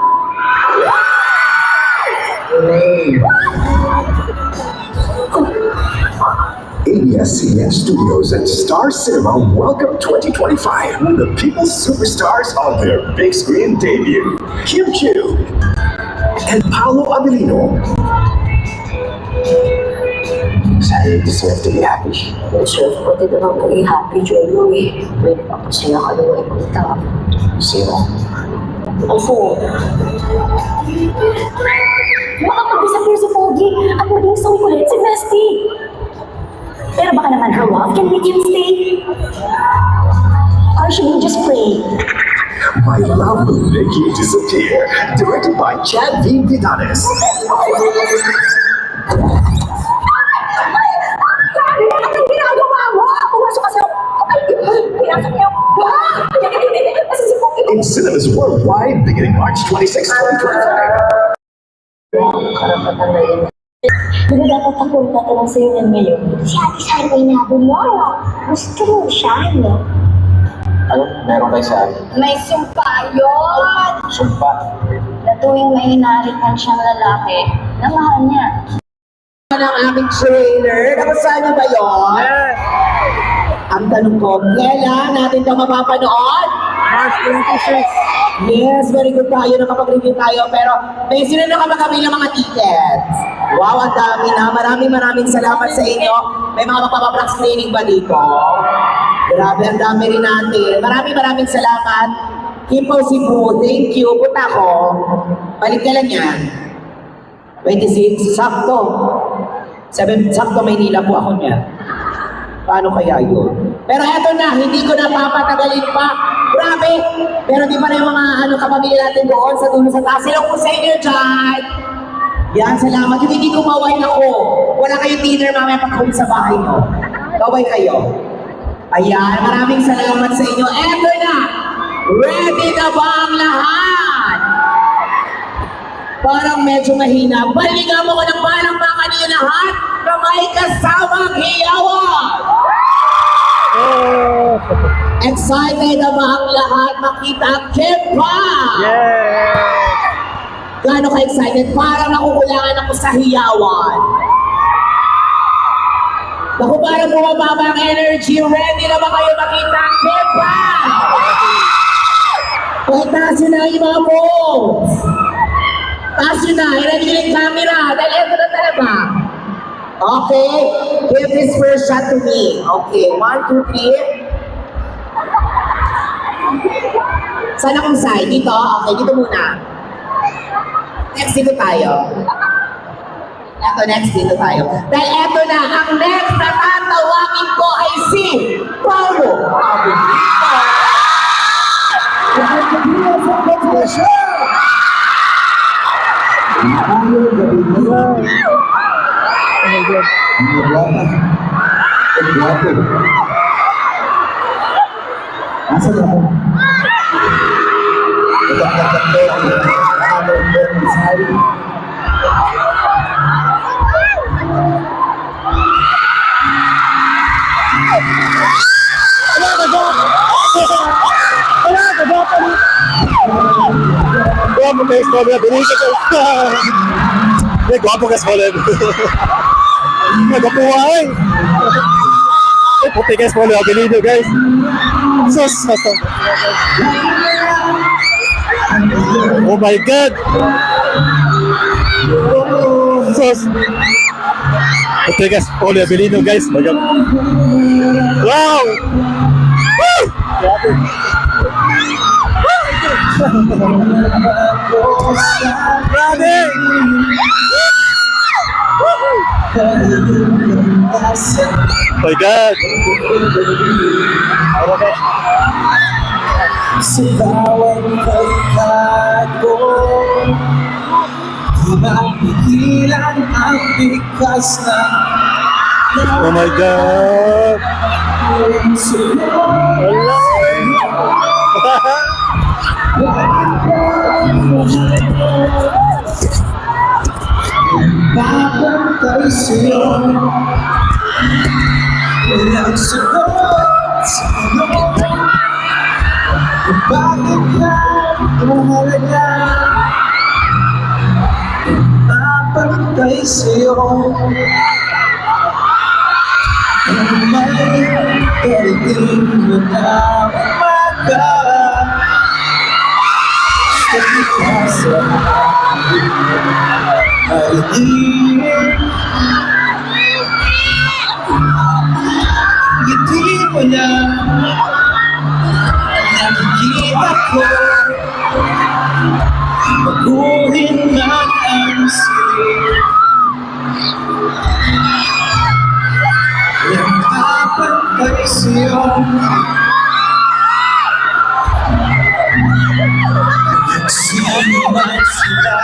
ABS-CBN Studios and Star Cinema welcome 2025 with the People's Superstars on their big screen debut. Kim Chiu and Paolo Abilino. I deserve to be happy. Deserve ko din naman maging happy, Jono eh. May napapasaya ka naman ibang tao. Zero. Ako, Makapag-disappear si Pogi at maging sawi ulit si Bestie. Pero baka naman her love can make him stay. Or should we just pray? My Love Will Make You Disappear, directed by Chad V. Vidanes. Anong ginagawa mo? Pumasok kasi ako. Ay, pinasok niya yung kasi si Pogi In cinemas worldwide beginning March 26, 2025. Karapatan na yun. Di ba dapat ako tatanong sa'yo yan ngayon? Si Ate Sari ay nabi mo. Gusto mo siya, no? Ano? Meron kayo sa akin? May sumpa yun! Sumpa. Na tuwing may inarikan siyang lalaki, na mahal niya. Ang aming trailer. Nakasaan niyo ba yun? Yes! Ang tanong ko, kailan natin ito mapapanood? March 26. Yes, very good tayo. Nakapag-review tayo. Pero may sino na kami ng mga tickets? Wow, ang dami na. Maraming salamat sa inyo. May mga magpapaprax training ba dito? Grabe, ang dami rin natin. Maraming salamat. Kipo Cebu, thank you. Punta ko. Balik ka lang yan. 26, sakto. 7, sakto Maynila po ako niya. Paano kaya yun? Pero eto na, hindi ko na papatagalin pa. Grabe! Pero di pa na yung mga kapamilya natin doon sa dulo sa taas. Hello po sa inyo dyan! Yan, salamat. Yung hindi kumaway ako. Wala kayong dinner mamaya pag-uwi sa bahay nyo. Kaway kayo. Ayan, maraming salamat sa inyo. Eto na! Ready na ba ang lahat? Parang medyo mahina. Balikan mo ko ng palakpakan niyo lahat na may kasamang hiyawan! Excited na ba ang lahat makita ang Kimpa? Yes! Gaano ka-excited? Parang nakukulangan ako sa hiyawan. Naku, parang bumababa ang energy. Ready na ba kayo makita ang Kimpa? Pakitasin na yung mga moves. Taas yun na, ilagay nyo yung camera. Dahil ito na talaga. Okay, give this first shot to me. Okay, 1, 2, 3. Saan akong side? Dito? Okay, dito muna. Next, dito tayo. Next, dito tayo. Dahil eto na, ang next na tatawagin ko ay si Paulo Abulito. Nasaan ako? Guwapo ka spoiler, binigay ka. May guwapo ka spoiler. Nagapuhay. May puti ka spoiler, binigay guys. Sus, basta. Oh my God. Sus. Puti ka spoiler, binigay guys. Wow. Woo! Grabe. Grabe! Oh my God! Okay. Sa bawat pagkago, di mapigilan ang bigkas na Oh my God! Wala! Papantay sa'yo, walang sagot sa tanong. Bakit ka mahalaga? Papantay sa'yo, kung may dating mo na umaga. Sa ikasa, marinig. Hindi mo na nakikita ko. Baguhin man ang silid. Yung kapantay sa'yo, sino man sila.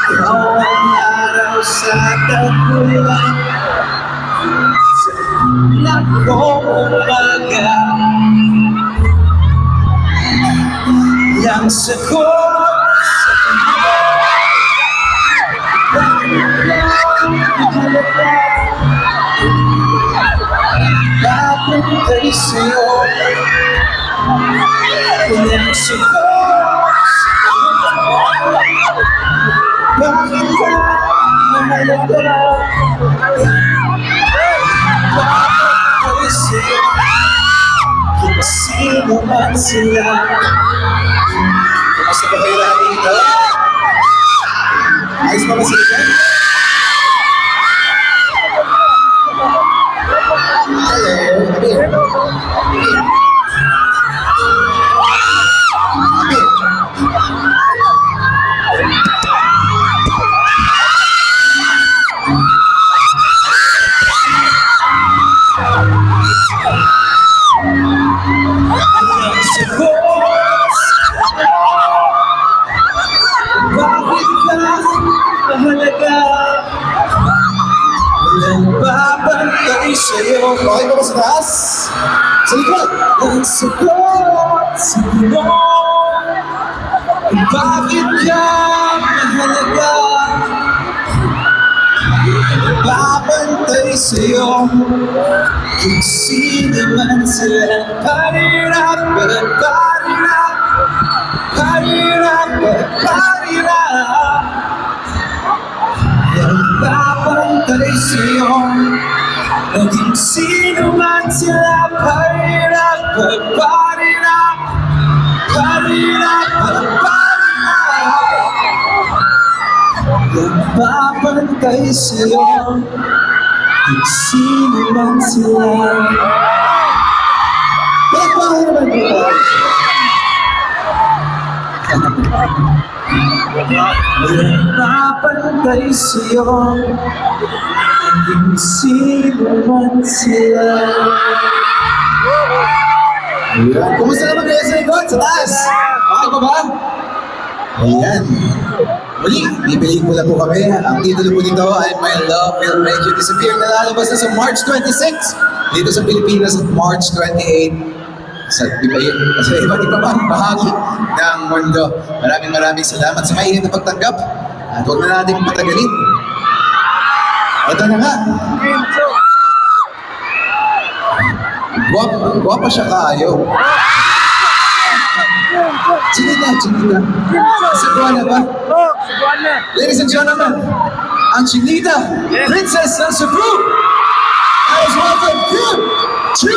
Ikaw ang araw sa tagulan. Sa ulap ko umaga, yang sagot sa babantay sa'yo. Yang sagot bakit ka mahalaga? Babantay sa'yo kung sino man sila. Kamusta ba kayo lahat dito? Ayos ba ba sila? Bakit ka mahalaga? Walang babantay sa'yo. Okay ba sa taas? Sa likod! Ang sagot sa tanong, bakit ka mahalaga? Babantay sa'yo kung sino man sila. Parirap, parirap, parirap, parirap. Ang babantay sa'yo kung sino man sila. Parirap, parirap, parirap, parirap. Ang babantay sa'yo kung sino man sila. Bakit naman ito? Ang babantay sa'yo kung sino man sila. Ayan. Kumusta naman kayo sa likod? Sa taas? Okay pa ba? Ayan. Muli, bipelikula po kami. Ang titulo po nito ay My Love Will Make You Disappear na lalabas na sa March 26 dito sa Pilipinas at March 28 sa iba't iba pang bahagi ng mundo. Maraming salamat sa mainit na pagtanggap at huwag na natin patagalin. Ito na nga. Guwapa siya kayo. Chinita. Sa na ba? Ladies and gentlemen, ang Chinita, Princess ng Cebu. I was welcome Kim Chu.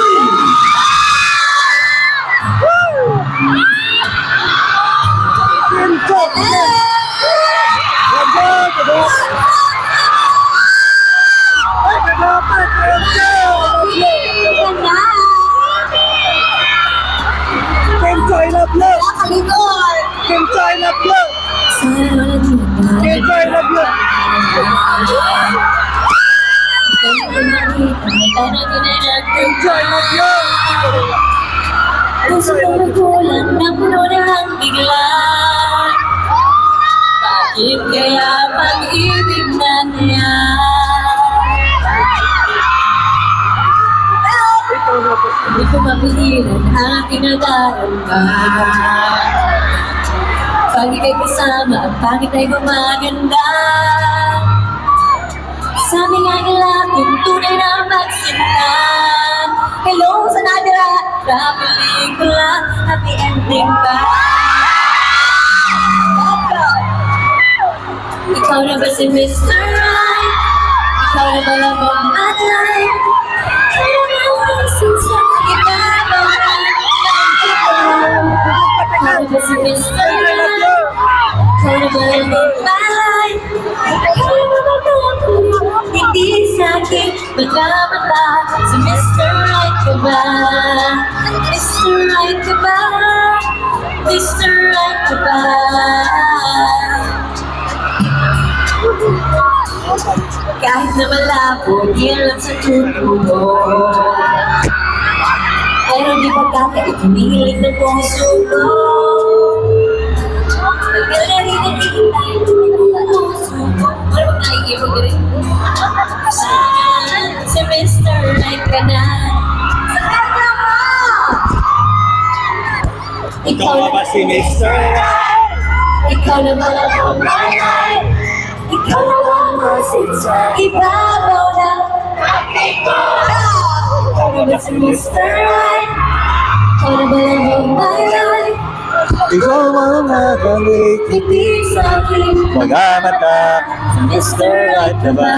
Puso kong nagulang na puno ng bigla. Bakit kaya pag-ibig natin? Hindi ko mapigilan ang aking nadarama. Pag ika'y kasama, ang pangit ay gumaganda. Sa aming agalaking tunay na magsinta. Hello sa nadira, sa pelikula, happy ending ba? Ikaw na ba si Mr. Right? Ikaw na ba labang at light? Ikaw na ba sa iba ba? Ikaw na ba si Mr. Right? Ikaw na ba labang balay? Ikaw na ba kalangkulo? Hindi sa'kin magkamata. Si Mr. Right ka ba? Mr. Right ka ba? Mr. Right ka ba? Kahit na malabo, di alam sa tutubo. Pero di pagkakait, hinihilig ng puso ko. Pagkala rin ang tingin tayo, tunay ng puso ko. Pero pag mag-ibog rin. Si Mr. Right ka na. Sa kanya mo! Ikaw na ba si Mr. Ikaw na ba ang bayan? Ikaw na ba ang masisa? Ibabaw na. Ikaw na ba si Mr. Right? Ikaw na ba ang bayan? Ikaw ang nagalik, Hindi sa akin. magamat ka, Mr. Right na ba?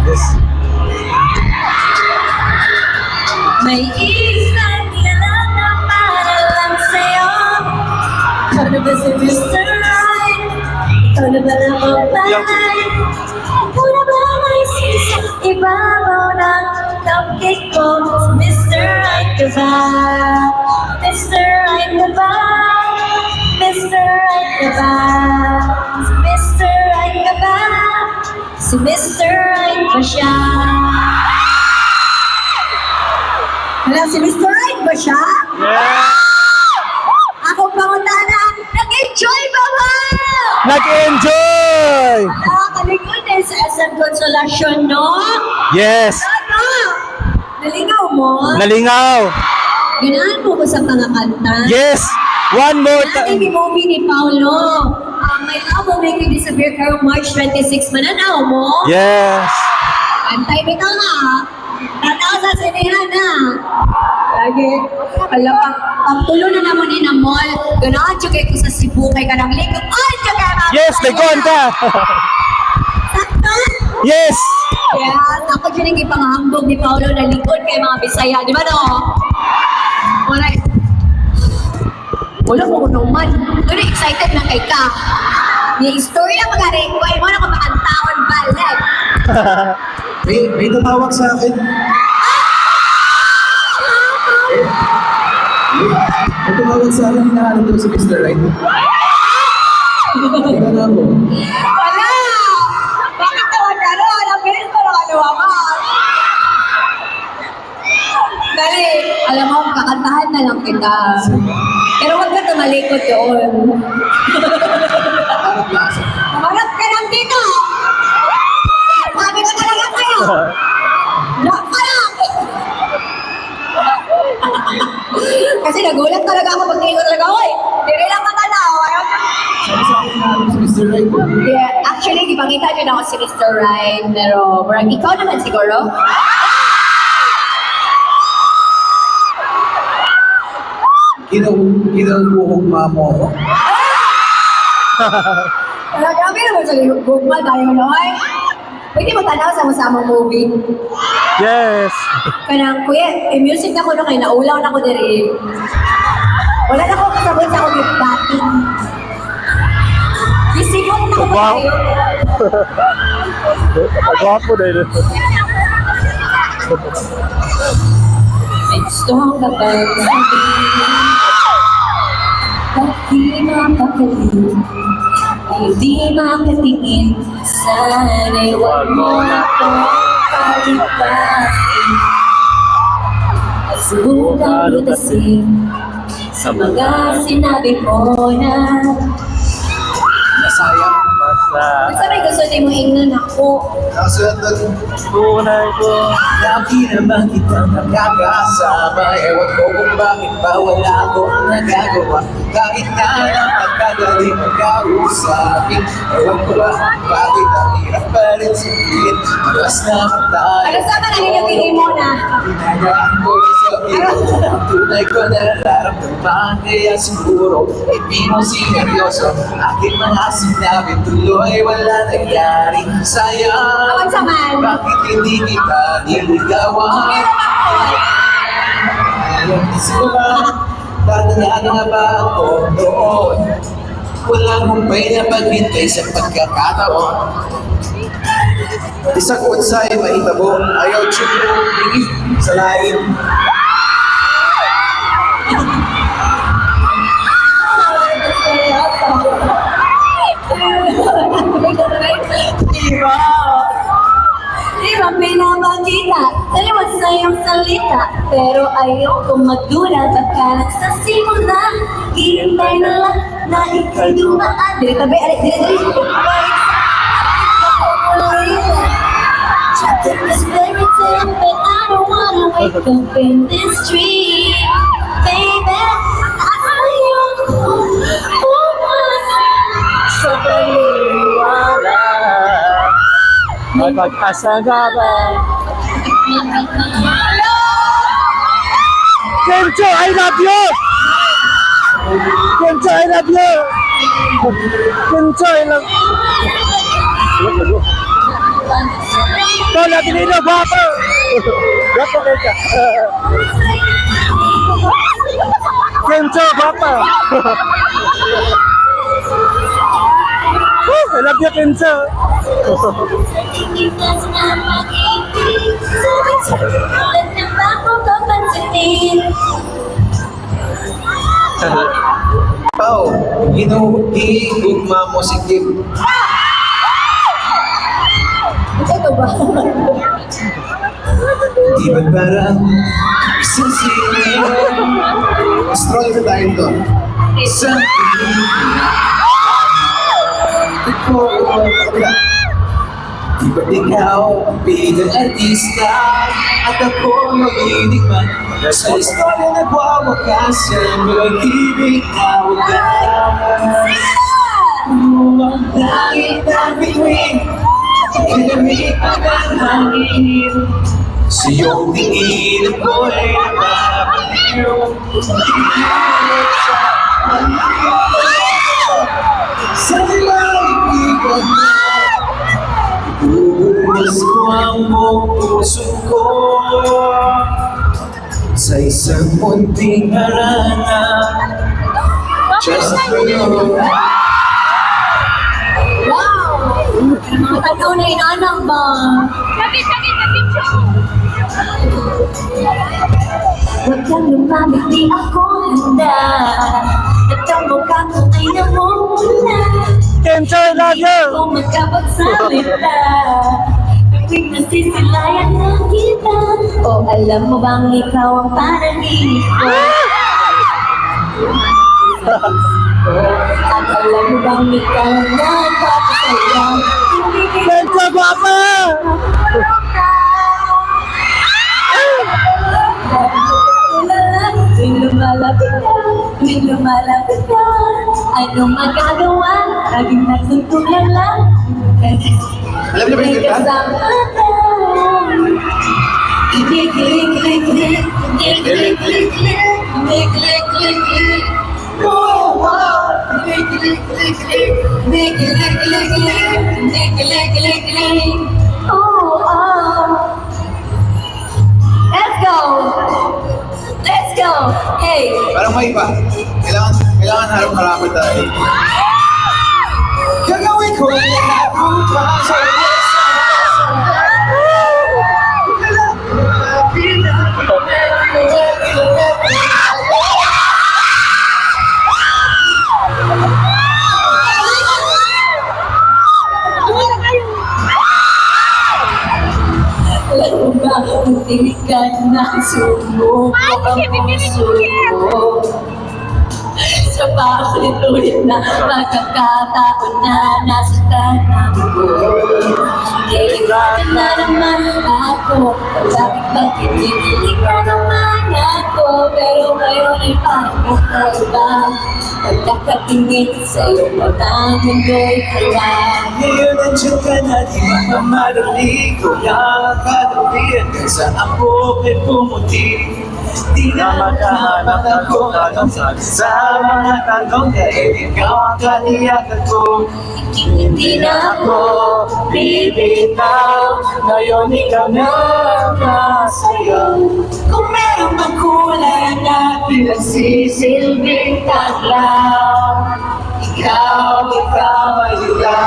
Yes. May isang kilala na para lang sa'yo. Ikaw na ba si Mr. Right? Ikaw na ba ang babae? Ikaw na ba may sisa? Ibabaw ng cupcake ko. Si Mr. Right ka ba? Mr. Right ka ba? Mr. Right ka ba? Si Mr. Right ka ba? Si Mr. Right ba siya? Wala, si Mr. Right ba siya? Ako pangutana, nag-enjoy ba ba? Nag-enjoy! Nakakalikod din sa SM Consolacion, no? Yes! Ano? Nalingaw mo? Nalingaw! Ganahan mo ko sa mga kanta? Yes! One more Natin time! yung movie ni Paolo. My Love Will Make You Disappear karong March 26. Mananaw mo? Yes! Antay mo ka nga. Tataw sa sinehan na. Lagi. Alam pa, pagtulo na naman ni na mall. Ganahan siya kayo sa Cebu kay kanang likod. Ay, siya kayo mga Yes! Likon ka! Sakto? Yes! Kaya ako dyan ang ipanghambog ni Paolo na likod kay mga Bisaya. Di ba no? Alright. Wala mo ko man. Doon excited na kay ka. Ni istorya mag-aring ko. Ay mo na kung makantaon balik. May tumawag sa akin. May tumawag sa akin, hinahanap daw si Mr. Right. Tingnan na ako. Wala! Bakit tawag ka ro? Nabilis ko na kaluwaman. Dali, alam mo, kakantahan na lang kita. Pero huwag ka tumalikot doon. Umarap ka lang dito! Sabi ko talaga sa'yo! Lock ka lang! Kasi nagulat talaga ako pag tingin ko talaga, oy! Diri lang matanaw! Ayaw ka! Sabi sa akin, hinahanap si Mr. Right. Yeah, actually, di ba kita nyo na ako si Mr. Ryan, pero parang ikaw naman siguro. Ginuhugma mo ako. Wala, grabe naman sa gugma tayo, no? Ay, pwede mo tanaw sa masamang movie. Yes! Kanang, kuya, music na ko no, kaya naulaw na ko diri. Wala na ko kasabot sa akong bating. Isigot na ko Wow. tayo. Agwapo na yun. May gusto kong kapag di mapakalim, hindi makatingin, sana'y huwag mo na itong palipasin. At subukang lutasin sa mga sinabi mo na Nasayang. Ba't sa may gusto di mo ingnan ako? Nasa Tunay ko. lagi naman kitang nakakasama. Ewan ko kung bakit ba wala akong nagagawa. Kahit na napagkagaling magkausapin. Ewan ko ba bakit ang hirap pa rin sabihin. Malas naman tayo. Ano sa ka nang inyong mo na? Hinagaan ko lang sabihin. Ang tunay ko na nararamdaman. Kaya siguro hindi mo sineryoso. Aking mga sinabi tuloy wala nangyari. Sayang. Awag sa man. Bakit hindi kita niligawan? Ayaw ko ba? Dadaan nga ba ako doon? Wala mong pa'y napaghintay sa pagkakataon. Isang unsay mahitabo, ayaw tsuro, hingit sa lain. Diba? Diba pinapakita? Taliwas sa iyong salita. Pero ayaw kong magdula. Baka sa simula, hihintay na lang na ika'y dumaan. Dili tabi, dili. Trapped in this fairy tale, but I don't wanna wake up in this dream. Baby, ayoko pumasok sa paniwala. May pag-asa nga ba? Kencho, I love you! Kencho, I love you! Kencho, I love you! Tol, natin ino, guwapo! Guwapo, Kencho! Kencho, guwapo! I love you, Kencho! Oh, inuhigugma mo si Kim. Ito ba? Di ba parang isang sino? Strong na tayo ito. Isang di ba't ikaw ang bilang artista at ako maginig man sa istorya nagwawakas sa pag-ibig na wagas. Ang langit na bituin, kinamit ang hangin. Sa iyong tingin ako'y napapaliw. Sa ilang ibig mo, ibubukas ko ang buong puso ko sa isang munting harana. Just for you. Wow! Mga tanaw na inanang ba? Huwag kang lumamig, di ako handa. At ang mukha ko ay namumula. Kencho, I love you! Kung magkapagsalita, tuwing nasisilayan na kita. O alam mo bang ikaw ang panaginip ko? At alam mo bang ikaw ang nagpapasaya? Kencho, guwapo! Tuwing lumalapit ka, anong magagawa? Laging nagsuntulan lang. Alam niyo ba yung kanta? Kasama ka. Ikikilik-lik-lik, ikikilik-lik-lik, ikikilik-lik-lik. Oh, wow! Ikikilik-lik-lik, ikikilik-lik-lik, ikikilik-lik-lik. Oh, oh. Let's go! Let's go! Hey! Parang may iba. Kailangan harap-harapin tayo. Gagawin ko ang lahat upang sa Alam mo ba, muntik ka na sumubok ang puso ko. Sa paulit-ulit na pagkakataon na nasaktan ako. Kailangan na naman ako, bakit kinikilig na naman ako. Pero ngayon ay paano ka ba? Pagkakatingin sa'yo, ang mundo'y kaya. ngayon nandiyan ka na, di makamadali ko yung kadawian saan po ay pumuti. Di na makahanap ako anong sabi sa mga tanong dahil ikaw ang kaniyakan ko. Hindi na ako bibitaw, ngayon ikaw na sa'yo. kung meron bang kulay na Pinagsisilbing taglaw, ikaw ay ilaw.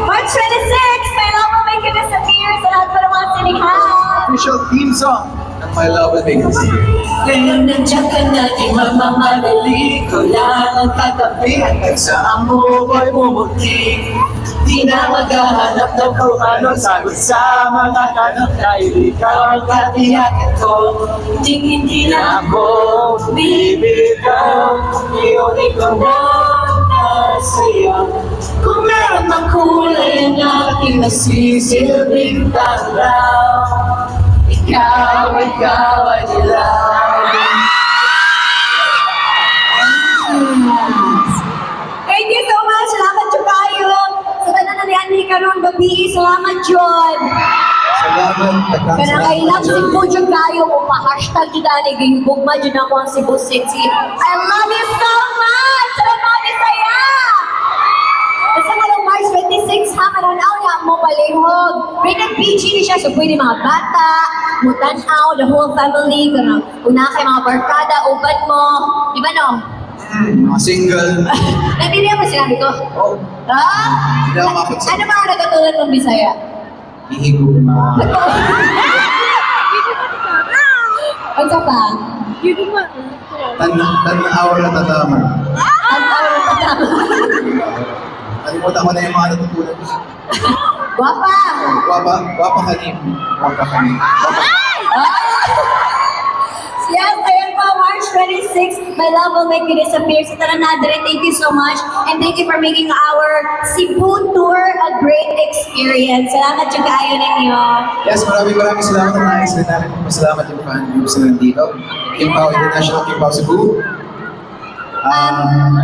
March 26, my love will make you disappear sa lahat pa ng mga sinihan. Official theme song ng My Love Will Make Us Here. Ngayon nandiyan ka na, di mamamadali ko lang ang tatabi hanggang sa Ang buhay bumuti, di na maghahanap ng kung anong sagot sa mga tanong dahil ikaw ang katiyakan ko. hindi na Ako, bibitaw, iyon ikaw na masaya. Kung meron mang kulay ang aking nasisilbing tanglaw, ikaw ay dilaw. Thank you so much. Salamat jo kayo. Sa tanan na niyan ni karong gabi. Salamat jud. Salamat. Kana kay love Cebu jud kayo ko pa-hashtag jud ani gihugma jud ako ang Cebu City. I love you so much. Salamat saya. Basta nga March 26 ha, karanaw niya mo palihog. Rated PG ni siya, so pwede mga bata, mutanaw, the whole family, kanang una kay mga barkada, uban mo. Di ba no? Mga single. Naintindihan mo sinabi ko? Oh, Ha? hindi ako makapagsabi. Ano mga nagkatulad ng Bisaya? Hihigop na. Ang sa pa? Tanaw na tatama. Ang tawag ng patama. Kalimutan ko na yung mga natutunan. Guwapa! Wapa kanim. Wapa kanim. Yes, ayan po, March 26, My Love Will Make You Disappear. Sa Taranadre, thank you so much. And thank you for making our Cebu tour a great experience. Salamat yung kaayo ninyo. Yes, maraming salamat na nais rin namin. Masalamat yung fan groups na nandito. Kimpaw International, Kimpaw Cebu.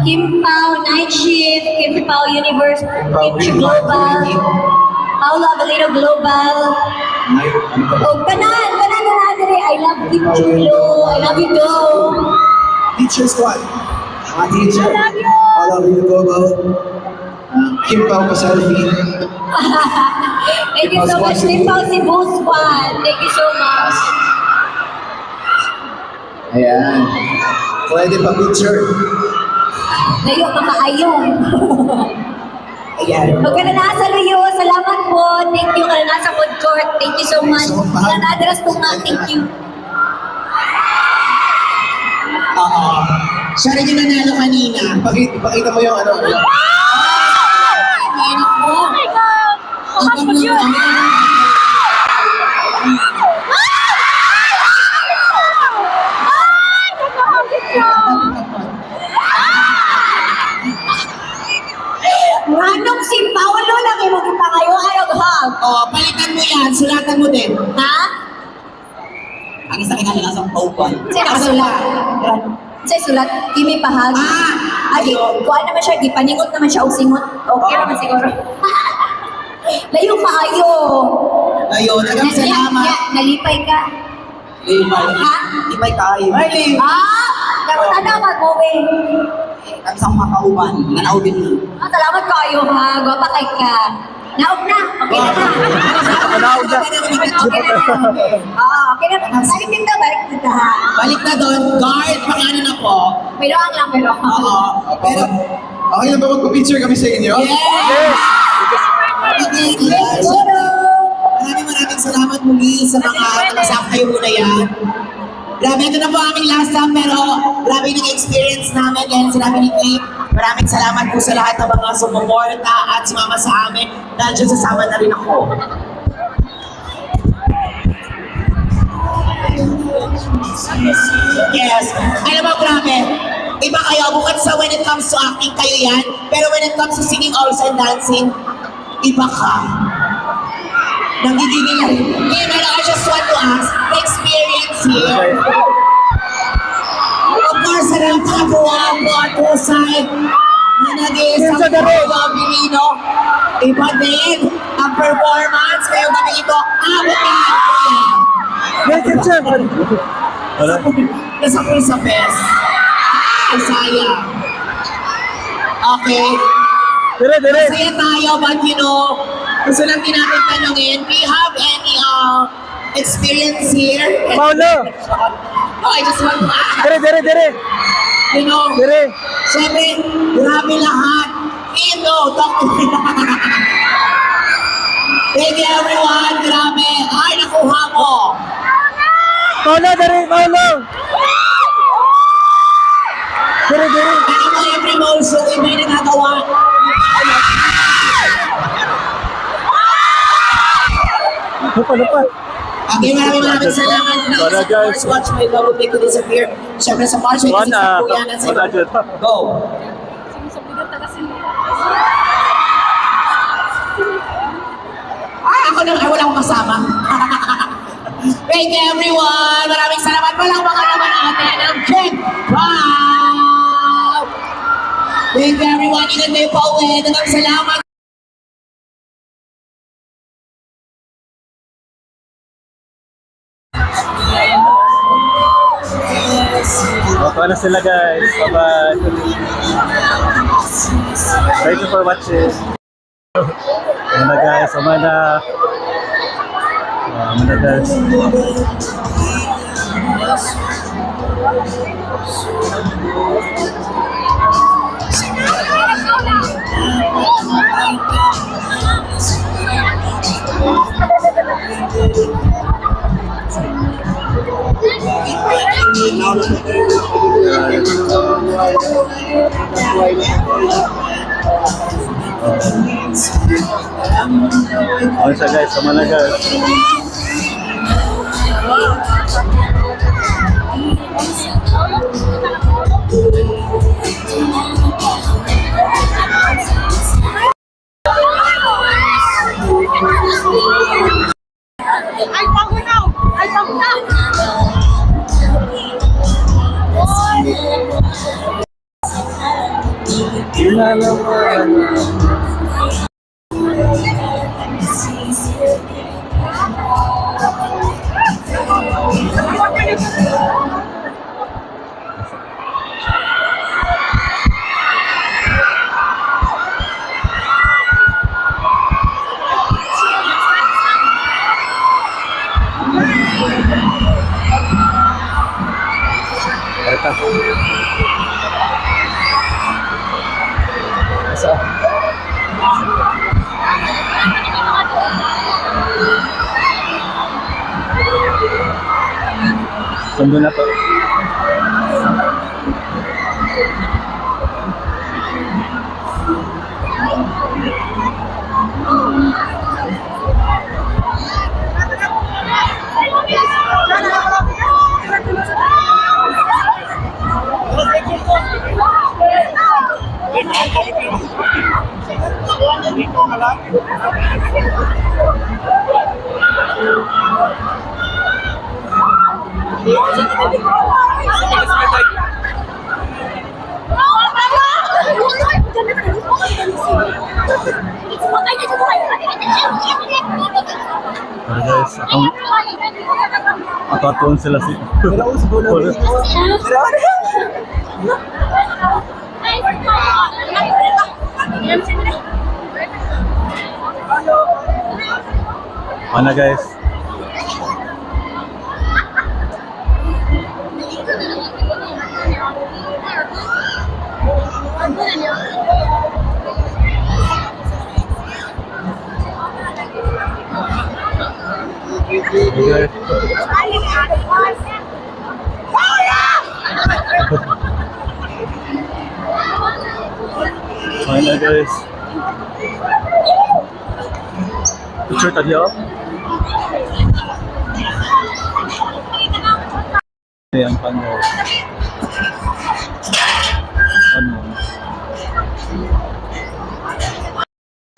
Kim Pao Night Shift, Kim Pao Universe, Kimpaw Kim Global, Paolo Avelino Global. Ano pa ba? Oh, kanan Taranadre. I love Kim Chulo. I love you, Dome. Teacher Squad. Mga teacher. I love you. All of you global. Kimpaw pa selfie. Thank you so much. Kim Pao Cebu Squad. Thank you so much. Ayan. Pwede pa picture. Layo ka kaayong. Ayan. Huwag ka na nasa layo. Salamat po. Thank you ka na nasa food court. Thank you so much. Wala na address ko nga. Thank you. Oo. Siya rin yung nanalo kanina. Pakita mo yung ano. Anak mo. Oh my God! Manong si Paolo lang yung magkita kayo. Hag. Oh, palitan mo yan. Sulatan mo din. Ha? Ang isa kinalala sa paupan. Sa'yo nakasulat. Sa'yo sulat. Kimi pahag. Ay, kuha naman siya. Di paningot naman siya o singot. Okay naman siguro. Layo kaayo. Ayun, nagang salamat. Nalipay ka. Limay. Ha? Limay tayo. Ay, limay. Dapat ano mag-moving. Ang isang makauban. Nanaubin mo. Salamat kayo ha. Gwapa kay ka. Naog na. Okay na na. Naog na. Okay na. Okay na. Balik dito ha. Balik na doon. Guard, pangano na po. Pero ang lang, pero. Oo. Pero, Okay lang ba magpa-picture kami sa inyo? yes! Yes! Maraming salamat muli sa mga nakasama kayo muna yan. Grabe, ito na po aming last time, pero grabe yung experience namin dahil sinabi ni Kate. Maraming salamat po sa lahat ng mga sumuporta at sumama sa amin. Dahil dyan sasama na rin ako. Yes. Alam mo, grabe. Iba kayo, bukod sa when it comes to acting, kayo yan. Pero when it comes to singing also and dancing, iba ka. Nagigigil na rin. Okay, pero I just want to ask, the experience here. Of course, sa napakabuwapo at husay na nag-iisang Paolo Avelino. Iba din ang performance ngayong gabi ito. Abot na Wala. nasa pool sa best. Ay, sayang. Okay. Dire. Masaya tayo, but you know, gusto lang din natin tanongin, do you have any experience here? Paolo! Oh, I just want to ask. Dire. You know, Dire. syempre, grabe lahat. You know, talk to me. Thank you everyone, grabe. Ay, nakuha mo. Paolo, dire. Dire. Kaya mo every motion, iba yung nagagawa. Lupa. Okay, maraming salamat. Wala, guys. First watch my love will make you disappear. Siyempre sa March 26 po yan. Wala dyan. Go! Sa bigat taga sila. Ay, ako na, ay wala akong kasama. Thank you everyone! Maraming salamat. Walang mga naman natin ang Jen. Wow! Thank you everyone. Ingat kayo pa uwi. Dagang salamat. Okay na sila guys. Bye-bye. Thank you for watching. Mana guys, mana guys. Okay siya guys, sama na guys. Ay, bago na! Ay, bago na! Sundo na to. Pero guys, akatuon sila si mana guys. Okay. Mana guys. Picture tadi oh. Yang panjang.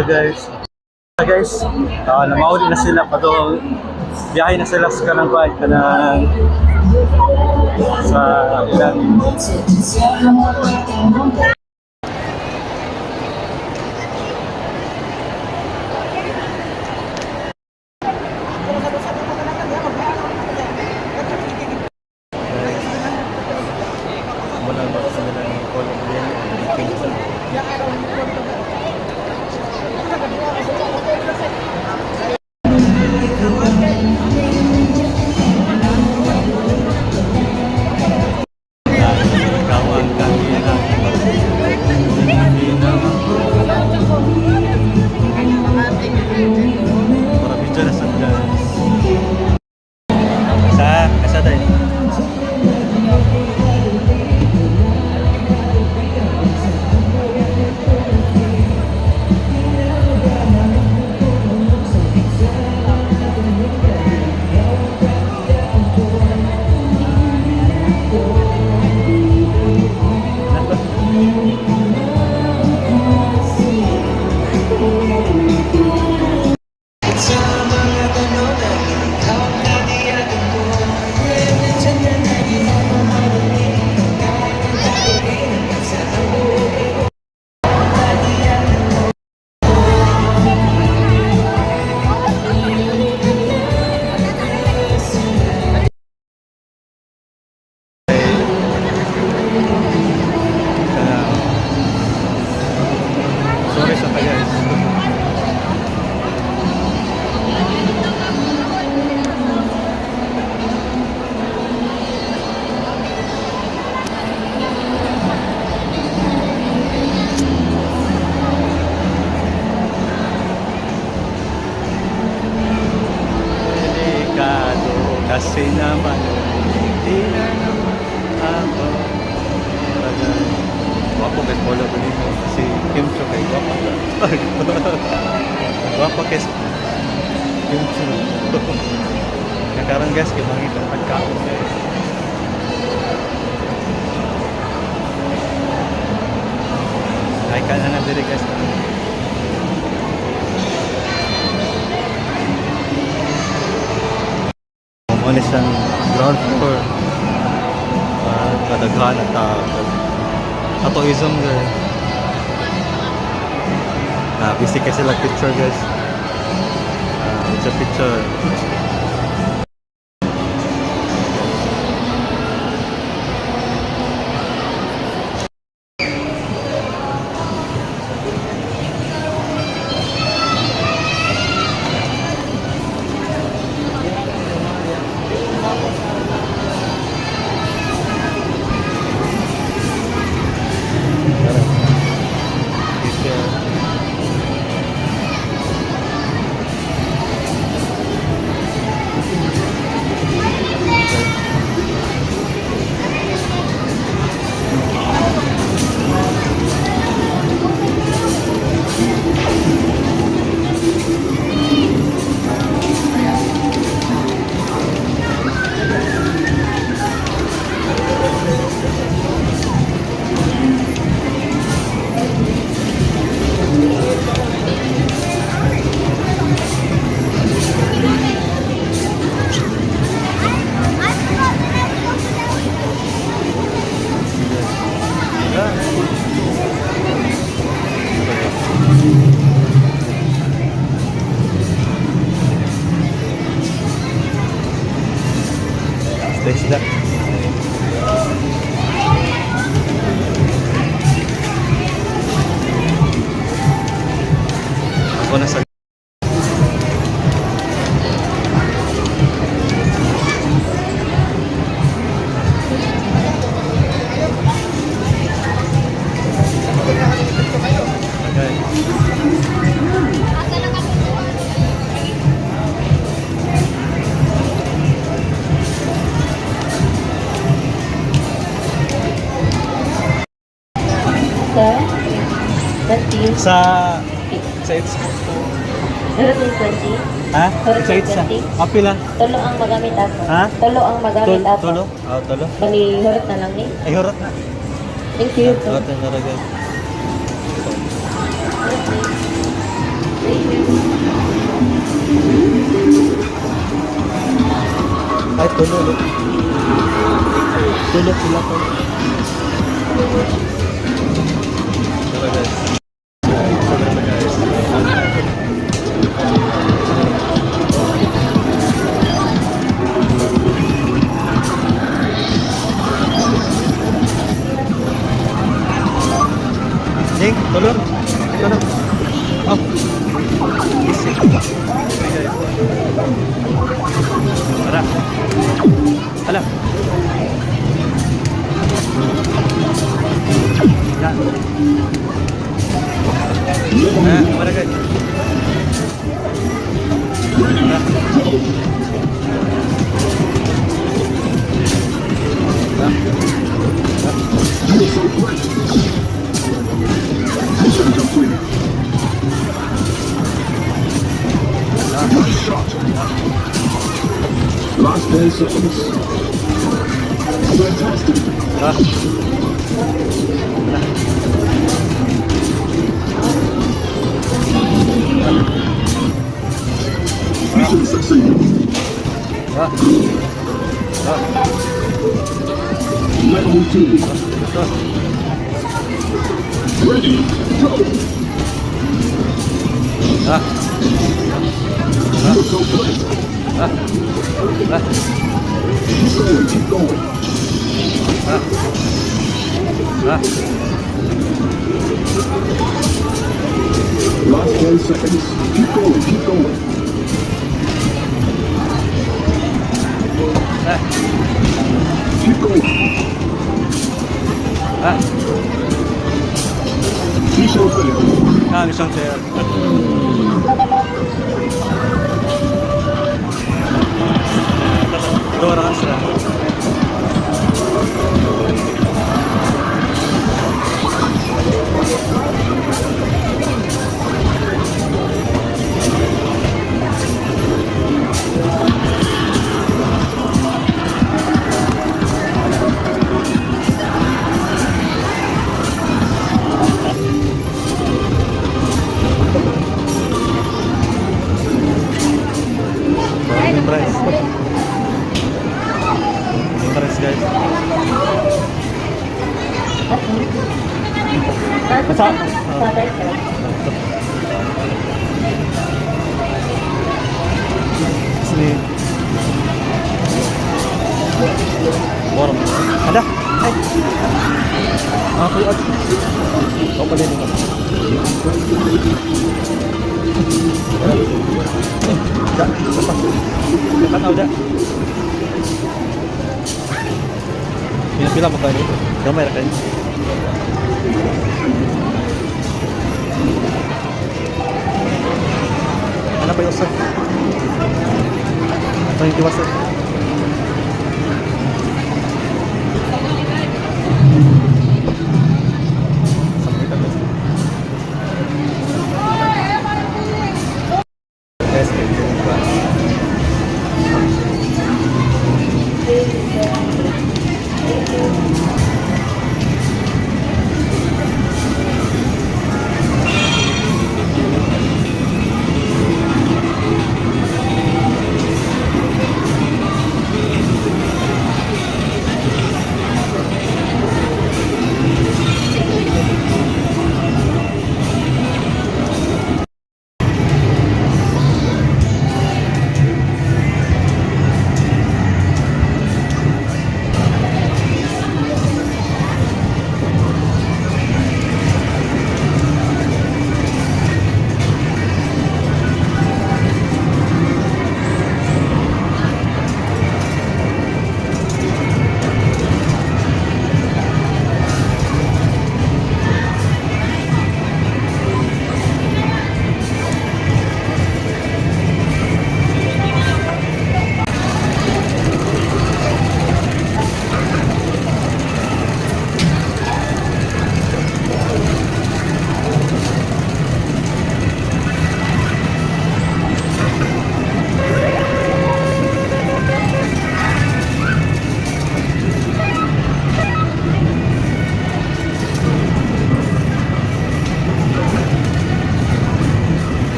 Guys. Guys, namauli na sila pa doon. Biyahe na sila sa kanang bahay kanang sa ilan. Kawan kami Hindi na naman ako. Talaga. Gwapo kay Paula Bonino. Si Kim Cho kay gwapo. Gwapo kay Kim Cho. Nakarang guys, kimangit ang pagkaon guys. Ay ka na diri guys. Muna siyang ground floor. Kadaghan at katoism girl. Busy kasi lang picture guys. It's a picture. Isda. Ako na sa sa it's Hurot 20. ha? Sa it's apila. Tulo ang magamit ako. Ha? Tulo ang magamit ako. Tulo? Tulo. Bali, hurot na lang ni. Ay, hurot na. Thank you. Hurot na talaga. Ay, tulo. Tulo sila ko. Tara guys. Jing, tulong. Tulong. Oh. Isi. Tara. Hala. Ya. Mana guys? Last 10 seconds. Fantastic. Mission succeed. Level 2. Ready, go. You're so great. Keep going. Last 10 seconds. Keep going, keep going. Keep going. Mission failed. Mission failed. Dora ka sila. Interest. Interest guys. Masa? Sini. Warm. Ada? Hai. Aku ada. Kau pada ni. Dah, lepas. Dekat tahu dah. Pila-pila apa ini? Gambar kan? Ano pa yung sir? Ito yung tiwas sir.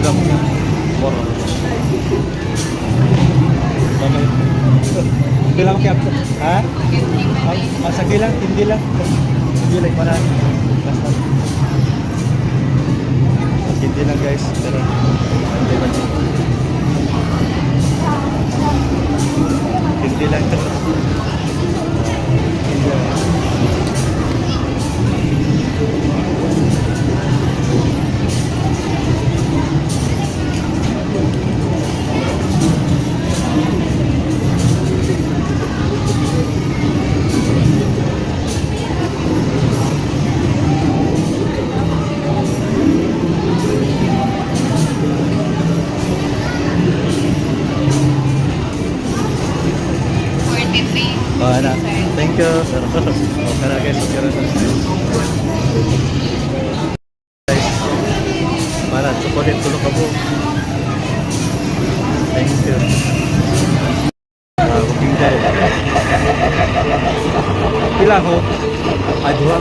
Bilang moro. Bilang kaya ha? Masagi lang, hindi lang. Hindi lang para. Basta. Hindi lang guys, pero hindi lang. Hindi lang. Na. Thank you. Okay na guys, okay na. Guys, mana chocolate tulog ka po. Thank you. Booking day. Pila ko? Ay, dua.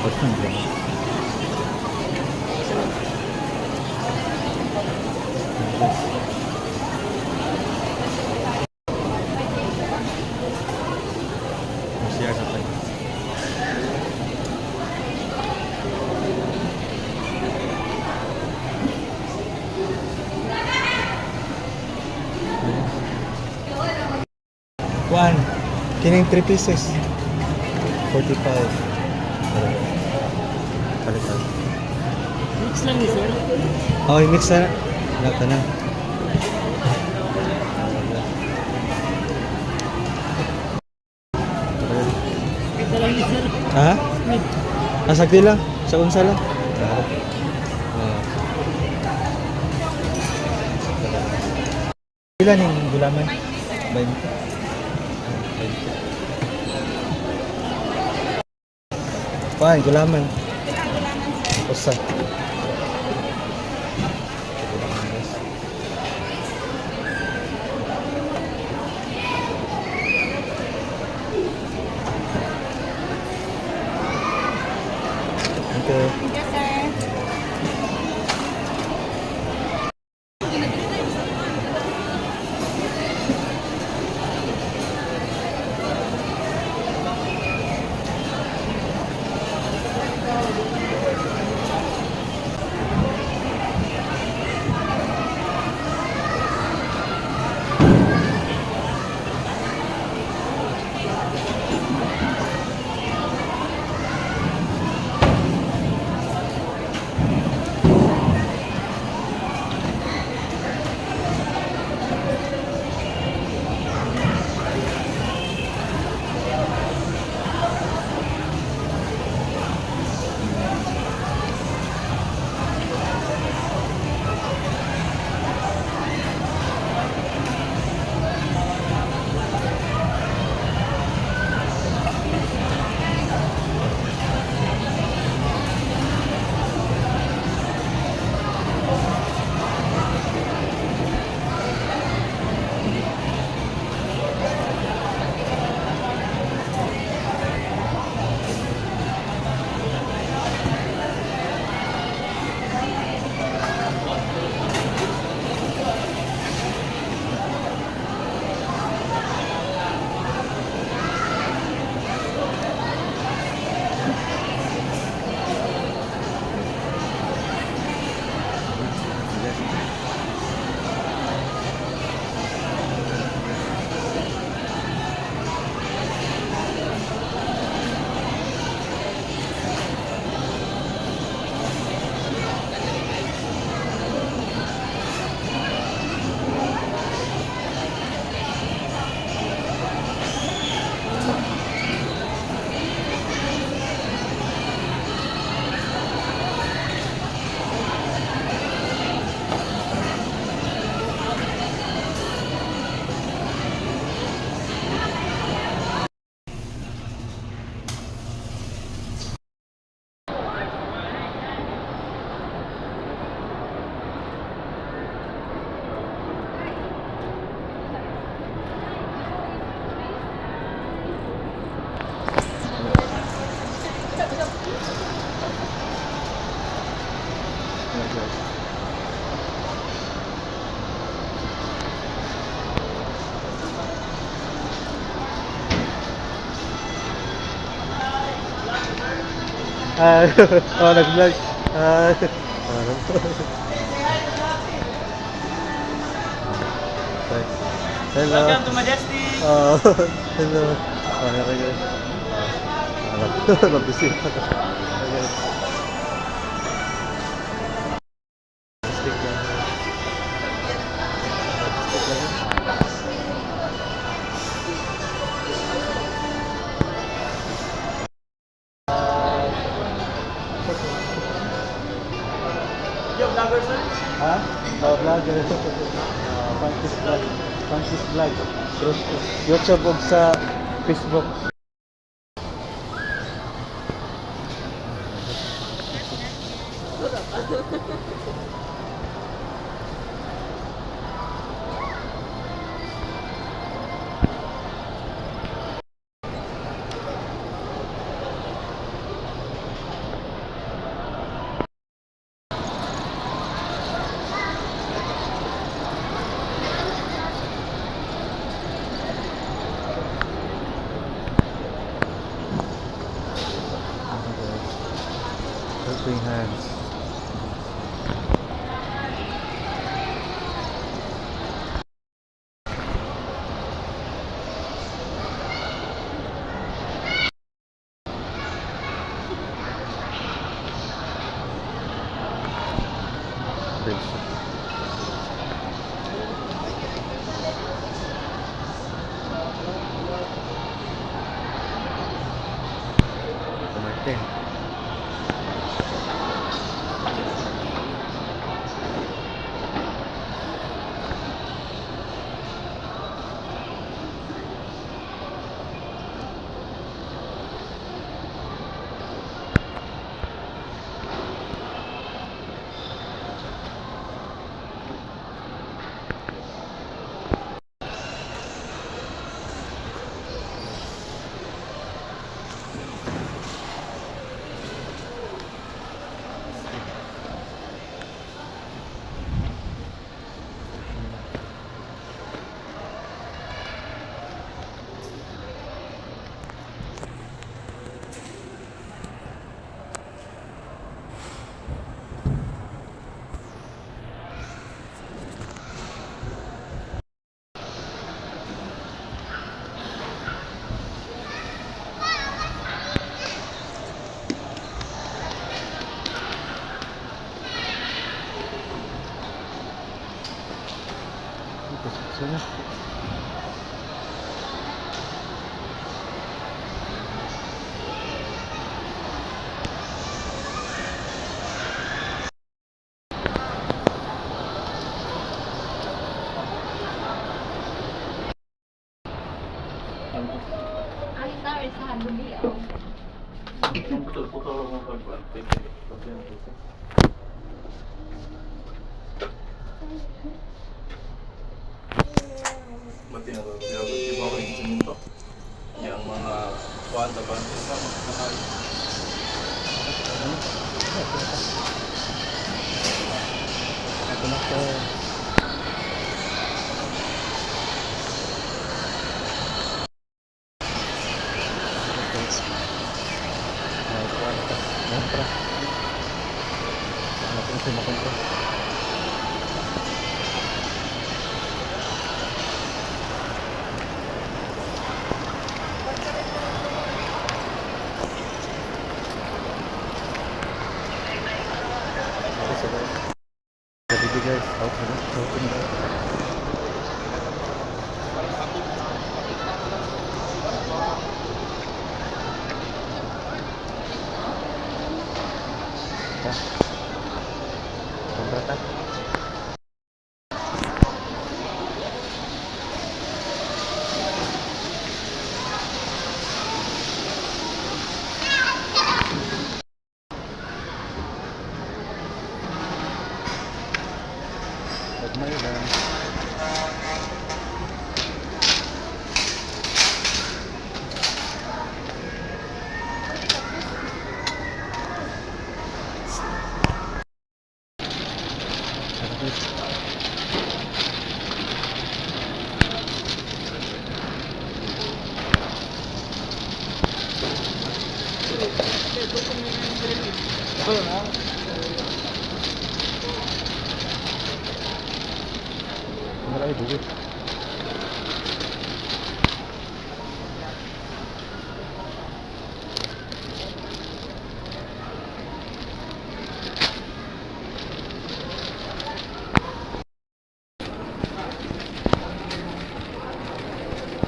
Masih ada lagi. One. Kining 3 pieces. 45. Palitan. Mix lang ni sir. Oh, i-mix na. Naka na. Ito lang ni sir. Ha? Asagdi lang. Sa unsa lang. Ilan yung gulaman? 20. Fine, gulaman. Usa. Okay. Oh, nag-vlog. Hello. Welcome to Majestic. Oh, hello. Oh, here we go. Nabisita ka. Okay. Stick lang. Stick lang. Yo, vlogger sir. Ha? Oh, vlogger. Francis Vlog. Francis Vlog. YouTube o sa Facebook. Helping hands. Martin. Sana. Mati na di ba yung siminto? Yung mga kwanta ba? Ito na po. Guys, out na Pemberatan. Magmailan. Marami duit.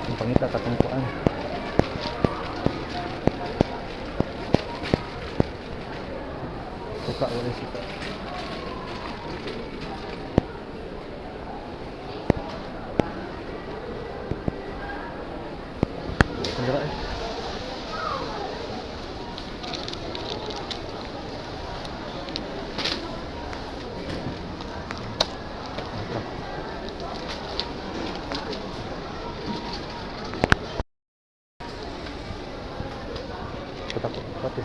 Ang pangita katungkuan. Suka wala suka. Gerak eh. Takut pati.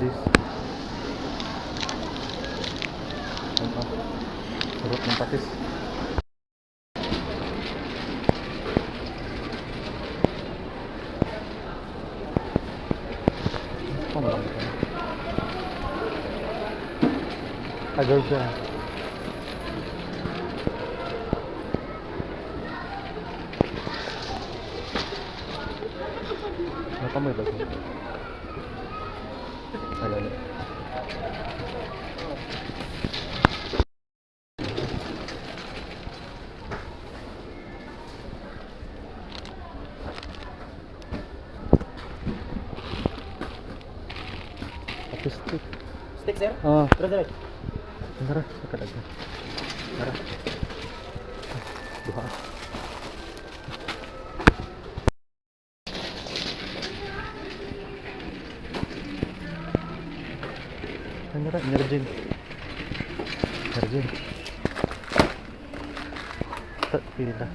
This ng patis. Oh, marami pa. Agad siya. Nakamay ba siya? Ayan. Stick. Stick, sir? Oo. Tara. Tara, nakalaga. Tara. Duha. Ano ra, Nerjin. Nerjin. Pili na.